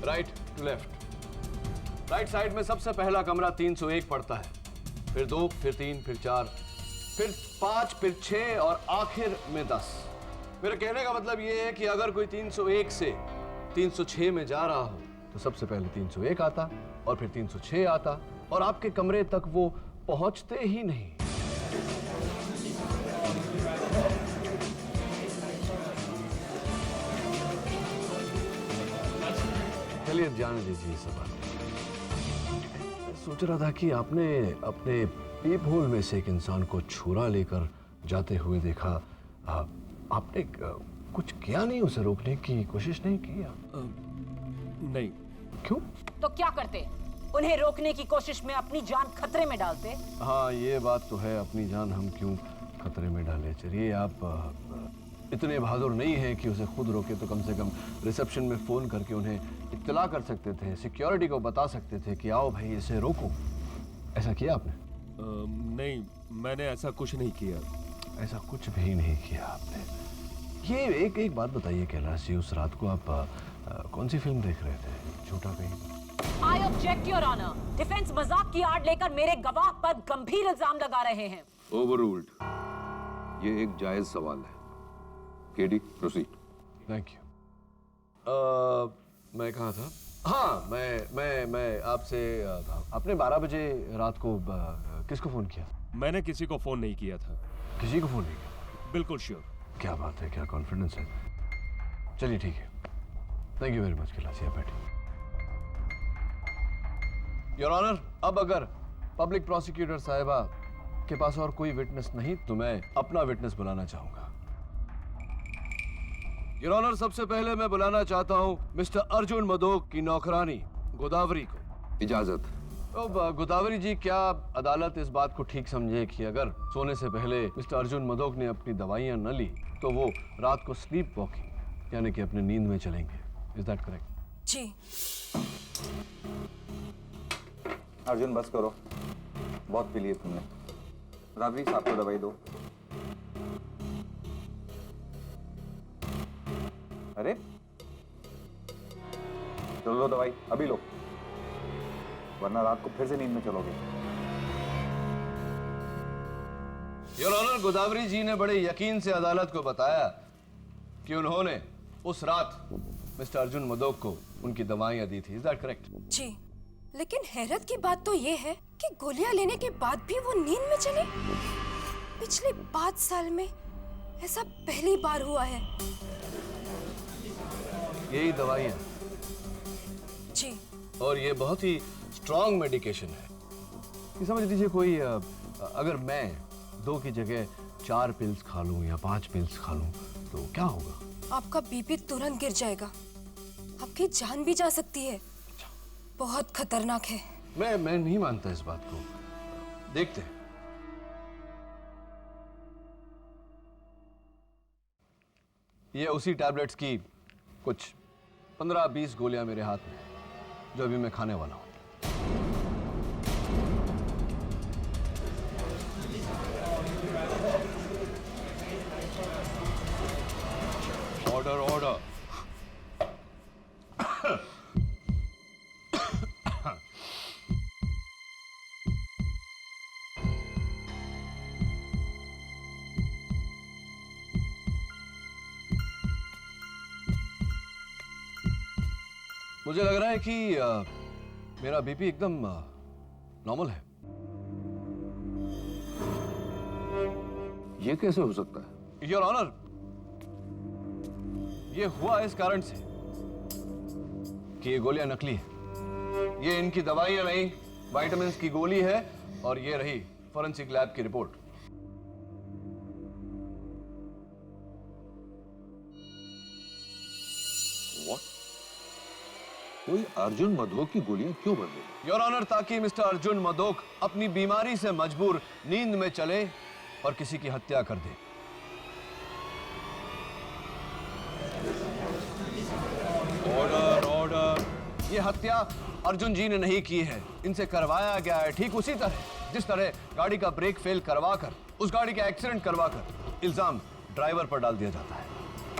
right to left. Right side में सबसे पहला कमरा 301 पड़ता है, फिर 2, फिर 3, फिर 4, फिर 5, फिर 6 और आखिर में 10। मेरे कहने का मतलब यह है कि अगर कोई 301 से 306 में जा रहा हो तो सबसे पहले 301 आता और फिर 306 आता और आपके कमरे तक वो पहुंचते ही नहीं। चलिए जाने दीजिए सब बात। सोच रहा था कि आपने अपने पीप होल में से एक इंसान को छुरा लेकर जाते हुए देखा, आपने कुछ किया नहीं, उसे रोकने की कोशिश नहीं की? नहीं। क्यों? तो क्या करते? उन्हें रोकने की कोशिश में अपनी जान खतरे में डालते? हाँ, ये बात तो है, अपनी जान हम क्यों खतरे में डालें। चलिए, आप इतने बहादुर नहीं हैं कि उसे खुद रोके, तो कम से कम रिसेप्शन में फोन करके उन्हें इत्तला कर सकते थे, सिक्योरिटी को बता सकते थे कि आओ भाई इसे रोको। ऐसा किया आपने? नहीं, मैंने ऐसा कुछ नहीं किया। ऐसा कुछ भी नहीं किया आपने? ये एक बात बताइए कैलाश जी, उस रात को आप कौन सी फिल्म देख रहे थे? झूठा कहीं? I object your honour. Defence मजाक की आड़ लेकर मेरे गवाह पर गंभीर इल्जाम लगा रहे हैं। ओवररूल्ड। ये एक जायज सवाल है। KD, proceed. Thank you. मैं कहाँ था? हाँ, मैं आपसे आपने 12 बजे रात को किसको फोन किया? मैंने किसी को फोन नहीं किया था। किसी को फोन नहीं किया? बिल्कुल श्योर। क्या बात है, क्या कॉन्फिडेंस है। चलिए ठीक है, thank you very much Kailash, आप बैठिए। योर ऑनर, अब अगर पब्लिक प्रोसिक्यूटर साहिबा के पास और कोई विटनेस नहीं तो मैं अपना विटनेस बुलाना चाहूंगा। योर ऑनर, सबसे पहले मैं बुलाना चाहता हूं मिस्टर अर्जुन मदोक की नौकरानी गोदावरी को। इजाजत। तो गोदावरी जी, क्या अदालत इस बात को ठीक समझे कि अगर सोने से पहले मिस्टर अर्जुन मदोक ने अपनी दवाइयां न ली तो वो रात को स्लीप वॉकिंग यानी कि अपने नींद में चलेंगे? Is that correct? जी। अर्जुन बस करो, बहुत पी लिए तुमने। राबरी साहब को दवाई दो। अरे चलो लो दवाई, अभी लो, वरना रात को फिर से नींद में चलोगे। योर ऑनर, गोदावरी जी ने बड़े यकीन से अदालत को बताया कि उन्होंने उस रात मिस्टर अर्जुन मदोक को उनकी दवाइयां दी थी। Is that correct? जी, लेकिन हैरत की बात तो ये है कि गोलियां लेने के बाद भी वो नींद में चले। पिछले 5 साल में ऐसा पहली बार हुआ है। यही दवाइयां? जी। और ये बहुत ही स्ट्रॉन्ग मेडिकेशन है। ये समझ लीजिए कोई अगर मैं 2 की जगह 4 पिल्स खा लूं या 5 पिल्स खा लूं तो क्या होगा? आपका बीपी तुरंत गिर जाएगा, आपकी जान भी जा सकती है। बहुत खतरनाक है। मैं नहीं मानता इस बात को। देखते हैं। ये उसी टैबलेट्स की कुछ 15-20 गोलियां मेरे हाथ में है जो अभी मैं खाने वाला हूं। Order order. मुझे लग रहा है कि मेरा बीपी एकदम नॉर्मल है। ये कैसे हो सकता है? योर ऑनर, ये हुआ इस कारण से कि ये गोलियां नकली है। ये इनकी दवाइयां नहीं, विटामिन्स की गोली है और ये रही फोरेंसिक लैब की रिपोर्ट। कोई अर्जुन मदोक की गोलियां क्यों बदलेगा? योर ऑनर, ताकि मिस्टर अर्जुन मदोक अपनी बीमारी से मजबूर नींद में चले और किसी की हत्या कर दे। Order order. ये हत्या अर्जुन जी ने नहीं की है, इनसे करवाया गया है, ठीक उसी तरह जिस तरह गाड़ी का ब्रेक फेल करवाकर, उस गाड़ी का एक्सीडेंट करवाकर इल्जाम ड्राइवर पर डाल दिया जाता है।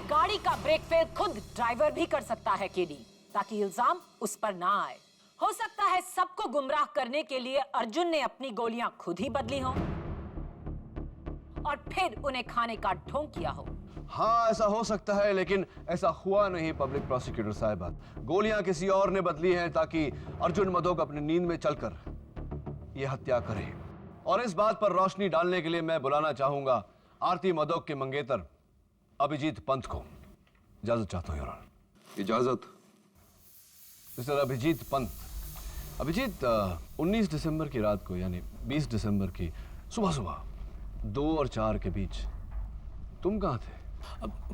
गाड़ी का ब्रेक फेल खुद ड्राइवर भी कर सकता है केडी, ताकि इल्जाम उस पर ना आए। हो सकता है सबको गुमराह करने के लिए अर्जुन ने अपनी गोलियां खुद ही बदली हो और फिर उन्हें खाने का ढोंग किया हो। हाँ, ऐसा हो सकता है, लेकिन ऐसा हुआ नहीं पब्लिक प्रोसिक्यूटर साहिबा। गोलियां किसी और ने बदली हैं ताकि अर्जुन मधोक अपनी नींद में चलकर यह हत्या करे। और इस बात पर रोशनी डालने के लिए मैं बुलाना चाहूंगा आरती मधोक के मंगेतर अभिजीत पंत को। इजाजत चाहता हूं योर ऑनर। इजाजत। मिस्टर अभिजीत पंत। अभिजीत, 19 दिसंबर की रात को यानी 20 दिसंबर की सुबह सुबह 2 और 4 के बीच तुम कहां थे?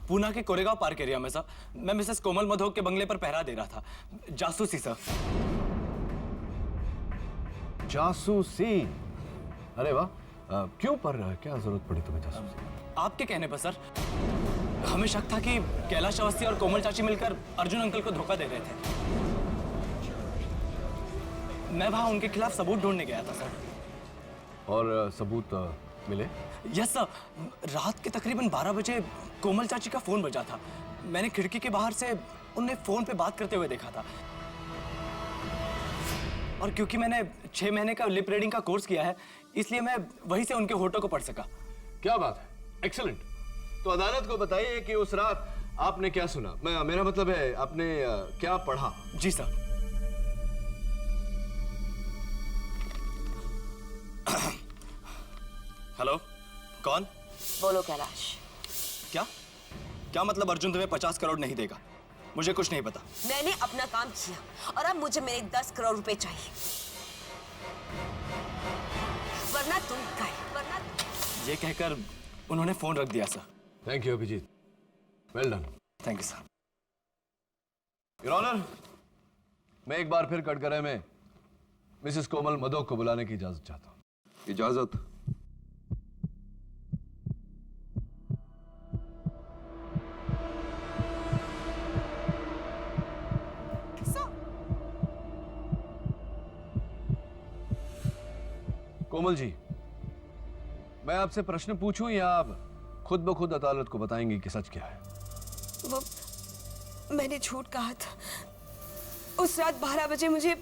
पूना के कोरेगांव पार्क एरिया में सर। मैं मिसेस कोमल मधोक के बंगले पर पहरा दे रहा था, जासूसी सर। जासूसी? अरे वाह, क्यों पर क्या जरूरत पड़ी तुम्हें जासूसी? आपके कहने पर सर। हमें शक था कि कैलाश अवस्थी और कोमल चाची मिलकर अर्जुन अंकल को धोखा दे रहे थे। मैं वहां उनके खिलाफ सबूत ढूंढने गया था सर। और सबूत मिले? Yes sir. रात के तकरीबन 12 बजे कोमल चाची का फोन बजा था। मैंने खिड़की के बाहर से उन्हें फोन पे बात करते हुए देखा था। और क्योंकि मैंने 6 महीने का लिप रीडिंग का कोर्स किया है, इसलिए मैं वहीं से उनके होठों को पढ़ सका। क्या बात है, एक्सीलेंट। तो अदालत को बताइए कि उस रात आपने क्या सुना। मेरा मतलब है आपने क्या पढ़ा? जी सर। हेलो, कौन? बोलो कैलाश। क्या क्या मतलब अर्जुन तुम्हें 50 करोड़ नहीं देगा? मुझे कुछ नहीं पता। मैंने अपना काम किया और अब मुझे मेरे 10 करोड़ रुपए चाहिए, वरना तुम गए, वरना। ये कहकर उन्होंने फोन रख दिया sir. Thank you Abhijeet, well done. Thank you sir. Your honour, मैं एक बार फिर कटघरे में मिसेस कोमल मधोक को बुलाने की इजाजत चाहता हूं। इजाजत। कोमल जी, मैं आपसे प्रश्न पूछूं या आप खुद ब खुद अदालत को बताएंगी कि सच क्या है? वो मैंने झूठ कहा था। उस रात 12 बजे मुझे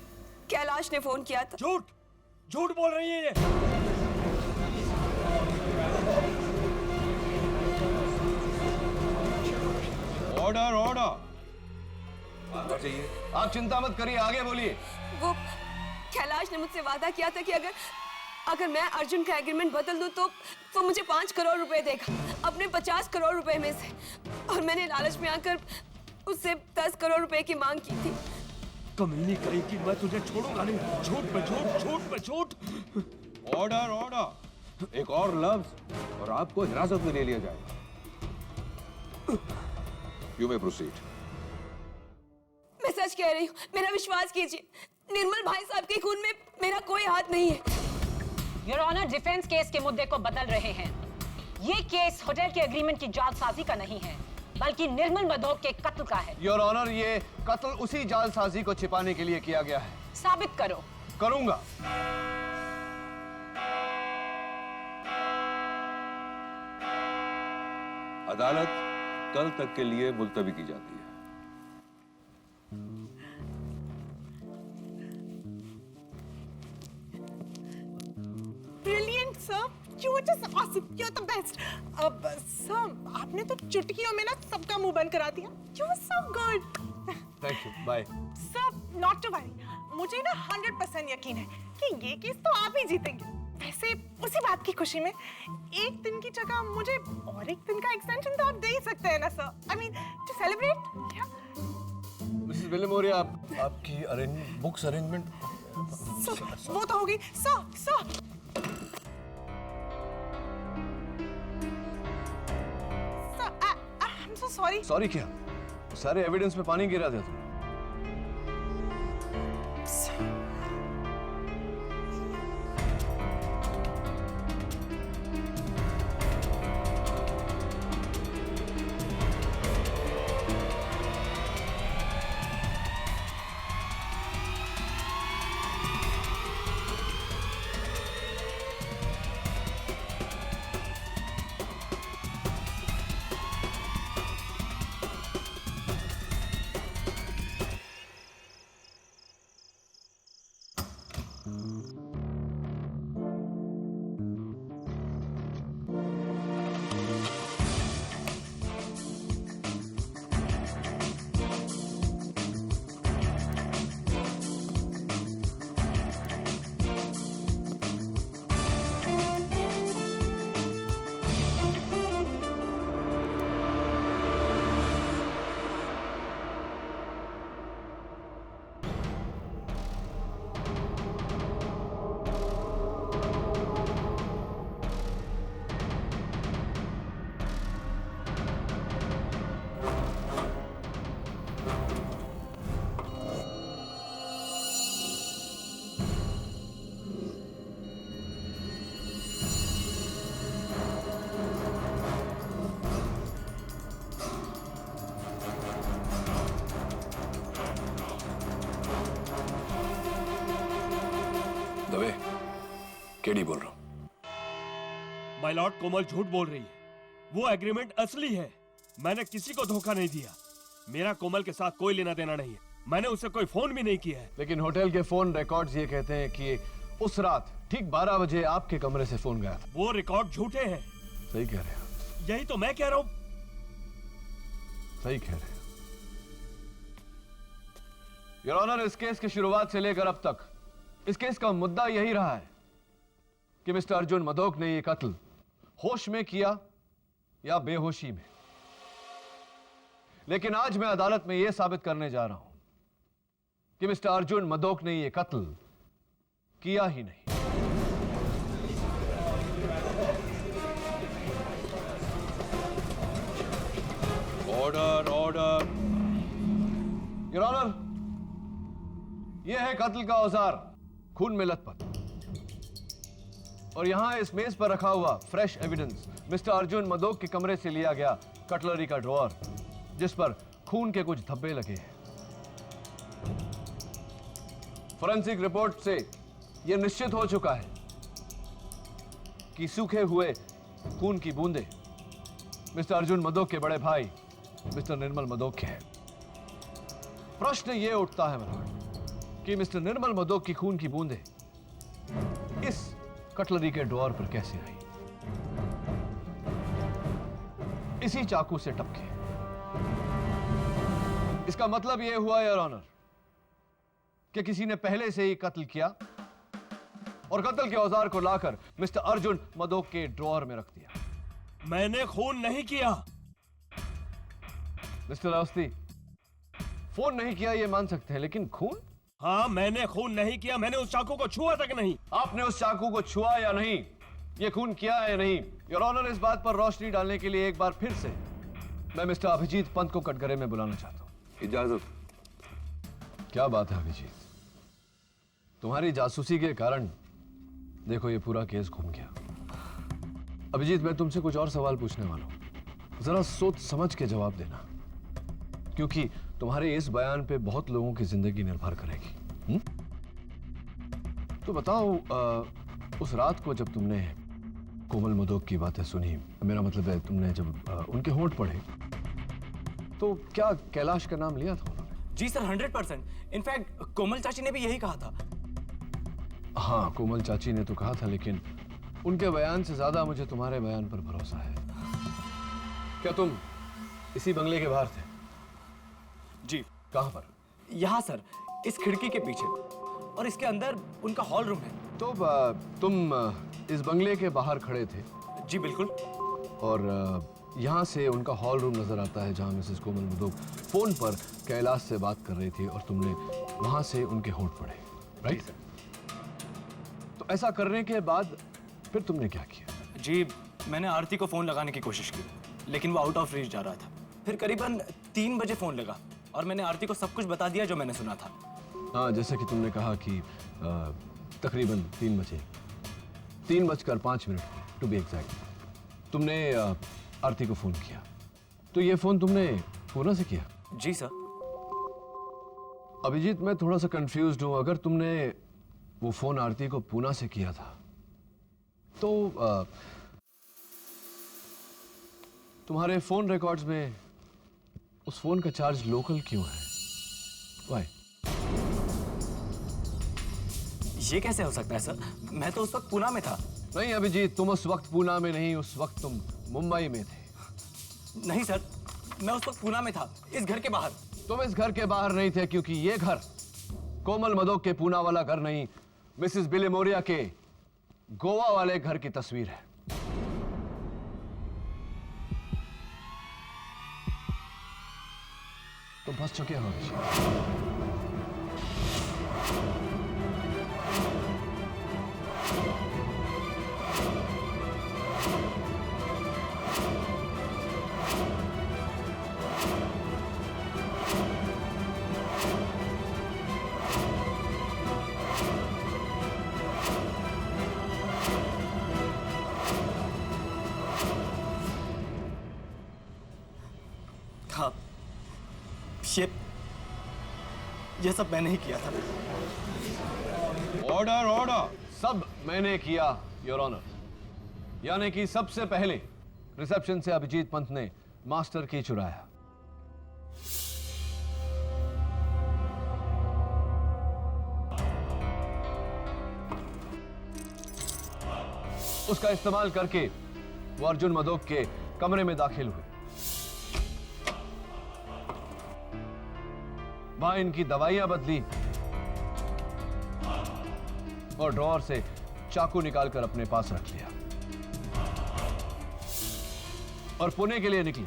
कैलाश ने फोन किया था। झूठ झूठ बोल रही है ये। Order order. आप चिंता मत करिए, आगे बोलिए। वो कैलाश ने मुझसे वादा किया था कि अगर मैं अर्जुन का एग्रीमेंट बदल दूं तो वो मुझे 5 करोड़ रुपए देगा, अपने 50 करोड़ रुपए में से। और मैंने लालच में आकर उससे 10 करोड़ रुपए की मांग की थी। कमीनी करेगी, मैं तुझे छोड़ूंगा नहीं। झूठ पे झूठ, झूठ पे झूठ। Order order. एक और लफ्ज और आपको हिरासत में ले लिया जाएगा। You may proceed. मैं सच कह रही हूँ, मेरा विश्वास कीजिए। निर्मल भाई साहब के खून में मेरा कोई हाथ नहीं है। योर ऑनर, डिफेंस केस के मुद्दे को बदल रहे हैं। ये केस होटल के एग्रीमेंट की जालसाजी का नहीं है, बल्कि निर्मल मधोक के कत्ल का है। योर ऑनर, ये कत्ल उसी जालसाजी को छिपाने के लिए किया गया है। साबित करो। करूंगा। अदालत कल तक के लिए मुलतवी की जाती है। Brilliant, sir. You were just awesome. You're the best. Sir, आपने तो चुटकियों में ना सबका मुंह बंद करा दिया. You were so good. Thank you, bye. Sir, not to worry. मुझे ना 100% यकीन है कि ये केस तो आप ही जीतेंगे। वैसे उसी बात की खुशी में एक दिन की जगह मुझे और एक दिन का एक्सटेंशन तो आप दे ही सकते हैं ना sir. I mean, to celebrate. Mrs Williamoria, आपकी बुक्स अरेंजमेंट वो तो हो गई। Sir I'm so sorry. Sorry क्या? सारे एविडेंस में पानी गिरा दिया तुम। केडी बोल रहा हूं। माय लॉर्ड, कोमल झूठ बोल रही है। वो एग्रीमेंट असली है। मैंने किसी को धोखा नहीं दिया। मेरा कोमल के साथ कोई लेना देना नहीं है। मैंने उसे कोई फोन भी नहीं किया है। लेकिन होटल के फोन रिकॉर्ड्स ये कहते हैं कि उस रात ठीक 12 बजे आपके कमरे से फोन गया। वो रिकॉर्ड झूठे हैं। सही कह रहे हैं। यही तो मैं कह रहा हूं। सही कह रहे हैं। योर ऑनर, इस केस की शुरुआत से लेकर अब तक इस केस का मुद्दा यही रहा है कि मिस्टर अर्जुन मदोक ने यह कत्ल होश में किया या बेहोशी में। लेकिन आज मैं अदालत में यह साबित करने जा रहा हूं कि मिस्टर अर्जुन मदोक ने यह कत्ल किया ही नहीं। Order, order. योर ऑनर, यह है कत्ल का औजार, खून में लथपथ। और यहां इस मेज पर रखा हुआ fresh evidence mister Arjun Madok के कमरे से लिया गया कटलरी का ड्रॉअर, जिस पर खून के कुछ धब्बे लगे हैं। फोरेंसिक रिपोर्ट से यह निश्चित हो चुका है कि सूखे हुए खून की बूंदें मिस्टर अर्जुन मदोक के बड़े भाई मिस्टर निर्मल मदोक के हैं। प्रश्न यह उठता है मनोहर कि मिस्टर निर्मल मदोक की खून की बूंदें इस कटलरी के ड्रॉअर पर कैसे आई? इसी चाकू से टपके। इसका मतलब यह हुआ योर ऑनर कि किसी ने पहले से ही कत्ल किया और कत्ल के औजार को लाकर मिस्टर अर्जुन मदोक के ड्रॉअर में रख दिया। मैंने खून नहीं किया। मिस्टर अवस्थी, फोन नहीं किया ये मान सकते हैं, लेकिन खून? हाँ, मैंने खून नहीं किया। मैंने उस चाकू को छुआ तक नहीं। आपने उस चाकू को छुआ या नहीं, ये खून किया है या नहीं, योर ऑनर, इस बात पर रोशनी डालने के लिए एक बार फिर से मैं मिस्टर अभिजीत पंत को कटघरे में बुलाना चाहता हूं। इजाजत। क्या बात है अभिजीत, तुम्हारी जासूसी के कारण देखो ये पूरा केस घूम गया। अभिजीत, मैं तुमसे कुछ और सवाल पूछने वाला हूं, जरा सोच समझ के जवाब देना, क्योंकि तुम्हारे इस बयान पे बहुत लोगों की जिंदगी निर्भर करेगी। तो बताओ, उस रात को जब तुमने कोमल मदोक की बातें सुनी, मेरा मतलब है तुमने जब उनके होंठ पढ़े, तो क्या कैलाश का नाम लिया था उन्होंने? जी सर, 100%। इनफैक्ट कोमल चाची ने भी यही कहा था। हाँ, कोमल चाची ने तो कहा था, लेकिन उनके बयान से ज्यादा मुझे तुम्हारे बयान पर भरोसा है। क्या तुम इसी बंगले के बाहर थे? जी। कहां पर? यहाँ सर, इस खिड़की के पीछे, और इसके अंदर उनका हॉल रूम है। तो तुम इस बंगले के बाहर खड़े थे? जी बिल्कुल। और यहाँ से उनका हॉल रूम नजर आता है, जहाँ मिसेस कोमल मदोक फोन पर कैलाश से बात कर रही थी, और तुमने वहां से उनके होंठ पढ़े, राइट? तो ऐसा करने के बाद फिर तुमने क्या किया? जी, मैंने आरती को फोन लगाने की कोशिश की, लेकिन वो आउट ऑफ रीच जा रहा था। फिर करीबन 3 बजे फोन लगा, और मैंने आरती को सब कुछ बता दिया जो मैंने सुना था। हाँ, जैसे कि तुमने कहा कि तकरीबन 3 बजे, 3:05 टू बी एग्जैक्ट, तुमने आरती को फोन किया। तो ये फोन तुमने पूना से किया? जी सर। अभिजीत, मैं थोड़ा सा कंफ्यूज्ड हूं। अगर तुमने वो फोन आरती को पूना से किया था, तो तुम्हारे फोन रिकॉर्ड्स में उस फोन का चार्ज लोकल क्यों है? Why? ये कैसे हो सकता है सर? मैं तो उस वक्त पूना में था। नहीं अभिजीत, तुम उस वक्त पूना में नहीं, उस वक्त तुम मुंबई में थे। नहीं सर, मैं उस वक्त पूना में था, इस घर के बाहर। तुम इस घर के बाहर नहीं थे, क्योंकि ये घर कोमल मदोक के पूना वाला घर नहीं, मिसेस बिली मोरिया के गोवा वाले घर की तस्वीर है। तुम फंस चुके हो अभिजीत। हाँ, ये सब मैंने ही किया था। Order, order. सब मैंने किया, योर ऑनर। यानी कि सबसे पहले रिसेप्शन से अभिजीत पंत ने मास्टर की चुराया। उसका इस्तेमाल करके वो अर्जुन मदोक के कमरे में दाखिल हुए। वहां इनकी दवाइयां बदली और ड्रॉअर से चाकू निकालकर अपने पास रख लिया और पुणे के लिए निकले,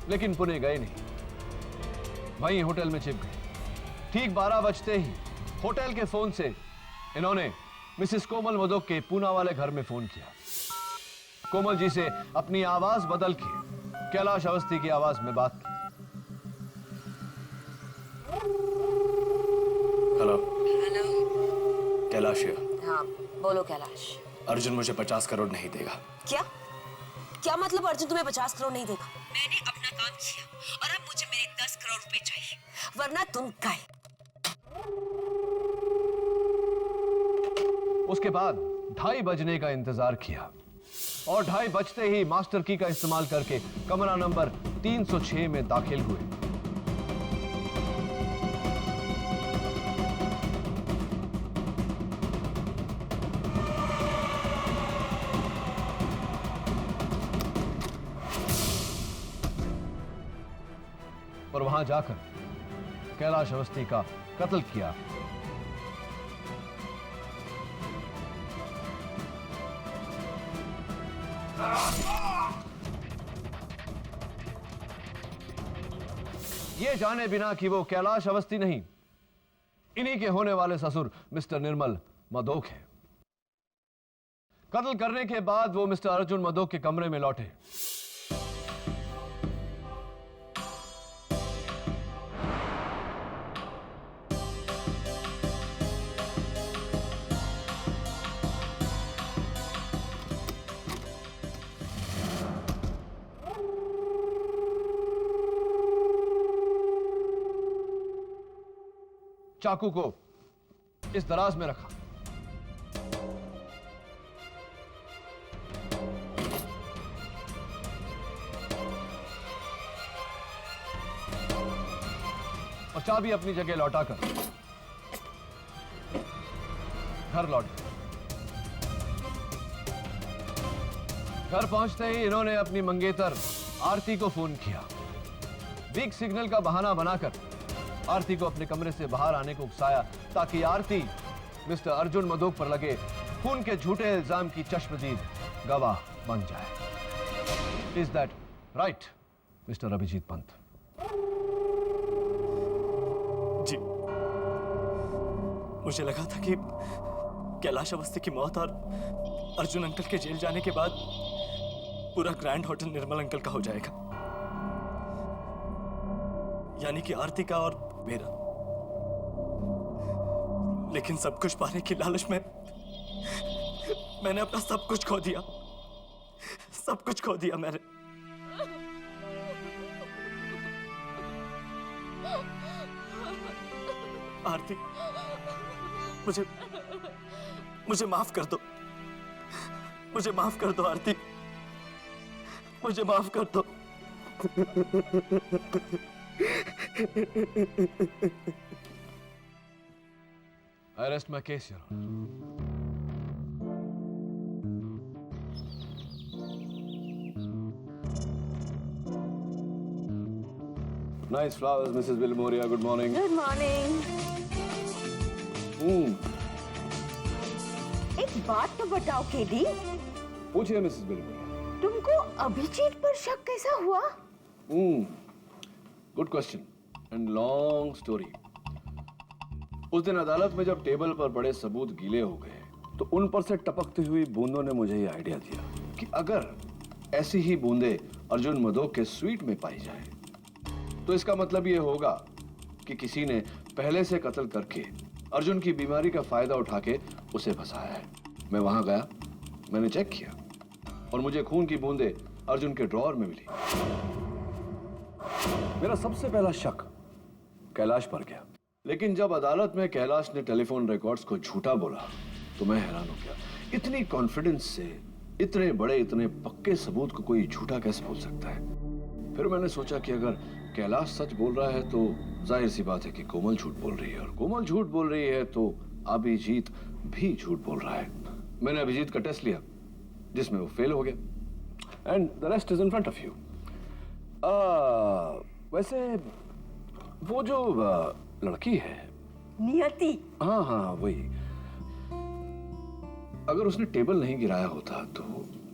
लेकिन पुणे गए नहीं, वहीं होटल में छिप गए। ठीक 12 बजते ही होटल के फोन से इन्होंने मिसेस कोमल मदोक के पूना वाले घर में फोन किया। कोमल जी से अपनी आवाज बदल के कैलाश अवस्थी की आवाज में बात की। हेलो। हेलो। कैलाश है। हाँ बोलो कैलाश। अर्जुन मुझे 50 करोड़ नहीं देगा। क्या क्या मतलब अर्जुन तुम्हें 50 करोड़ नहीं देगा? मैंने अपना काम किया और अब मुझे मेरे 10 करोड़ रुपए चाहिए, वरना तुम गए। उसके बाद 2:30 बजने का इंतजार किया और 2:30 बजते ही मास्टर की का इस्तेमाल करके कमरा नंबर 306 में दाखिल हुए। और वहां जाकर कैलाश अवस्थी का कत्ल किया। ये जाने बिना कि वो कैलाश अवस्थी नहीं, इन्हीं के होने वाले ससुर मिस्टर निर्मल मदोक है। कत्ल करने के बाद वो मिस्टर अर्जुन मदोक के कमरे में लौटे। चाकू को इस दराज में रखा। और चाबी अपनी जगह लौटाकर घर लौट गए। घर पहुंचते ही इन्होंने अपनी मंगेतर आरती को फोन किया। वीक सिग्नल का बहाना बनाकर आरती को अपने कमरे से बाहर आने को उकसाया ताकि आरती मिस्टर अर्जुन मदोक पर लगे खून के झूठे इल्जाम की चश्मदीद गवाह बन जाए। Is that right mister Abhijeet Pant? जी, मुझे लगा था कि कैलाश अवस्थी की मौत और अर्जुन अंकल के जेल जाने के बाद पूरा ग्रैंड होटल निर्मल अंकल का हो जाएगा, यानी कि आरती का और मेरा। लेकिन सब कुछ पाने की लालच में मैंने अपना सब कुछ खो दिया, सब कुछ खो दिया मैंने। आरती, मुझे माफ कर दो, मुझे माफ कर दो आरती, मुझे माफ कर दो। I rest my case, Your Honor. Nice flowers, Mrs. Vilmoria. Good morning. Good morning. एक बात तो बताओ केडी, पूछिए मिसेस विल्मोरिया। तुमको अभिजीत पर शक कैसा हुआ? Good question and long story. उस दिन अदालत में जब टेबल पर बड़े सबूत गीले हो गए तो उन पर से टपकती हुई बूंदों ने मुझे ये आइडिया दिया कि अगर ऐसी ही बूंदे अर्जुन मदोक के स्वीट में पाई जाए तो इसका मतलब ये होगा कि किसी ने पहले से कत्ल करके अर्जुन की बीमारी का फायदा उठा के उसे फंसाया है। मैं वहां गया, मैंने चेक किया और मुझे खून की बूंदें अर्जुन के ड्रॉअर में मिली। मेरा सबसे पहला शक कैलाश पर गया, लेकिन जब अदालत में कैलाश ने टेलीफोन रिकॉर्ड्स को झूठा बोला तो मैं हैरान हो गया। इतनी कॉन्फिडेंस से इतने बड़े इतने पक्के सबूत को कोई झूठा कैसे बोल सकता है? फिर मैंने सोचा कि अगर कैलाश सच बोल रहा है तो जाहिर सी बात है कि कोमल झूठ बोल रही है, और कोमल झूठ बोल रही है तो अभिजीत भी झूठ बोल रहा है। मैंने अभिजीत का टेस्ट लिया जिसमें वो फेल हो गया, and the rest is in front of you. वैसे वो जो लड़की है नियति, हाँ हाँ वही, अगर उसने टेबल नहीं गिराया होता तो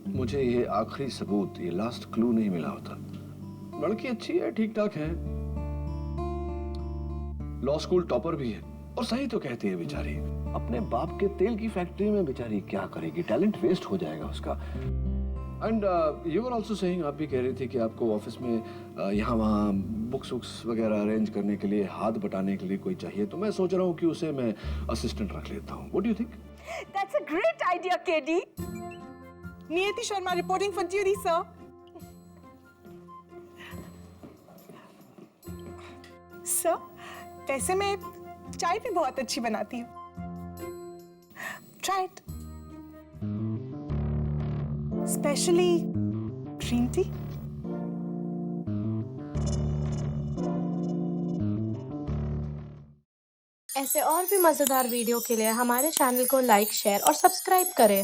मुझे ये आखिरी सबूत, ये लास्ट क्लू नहीं मिला होता। लड़की अच्छी है, ठीक ठाक है, लॉ स्कूल टॉपर भी है, और सही तो कहती है बेचारी, अपने बाप के तेल की फैक्ट्री में बेचारी क्या करेगी, टैलेंट वेस्ट हो जाएगा उसका। And you are also saying, आप भी कह रही थी कि आपको ऑफिस में यहाँ वहाँ बुक्स वुक्स वगैरह अरेंज करने के लिए, हाथ बटाने के लिए कोई चाहिए, तो मैं सोच रहा हूँ कि उसे मैं असिस्टेंट रख लेता हूँ। What do you think? That's a great idea, KD. Niyati Sharma reporting for duty, sir. Sir, वैसे मैं चाय भी बहुत अच्छी बनाती हूँ। Try it. Especially green tea. ऐसे और भी मजेदार वीडियो के लिए हमारे चैनल को लाइक, शेयर और सब्सक्राइब करें।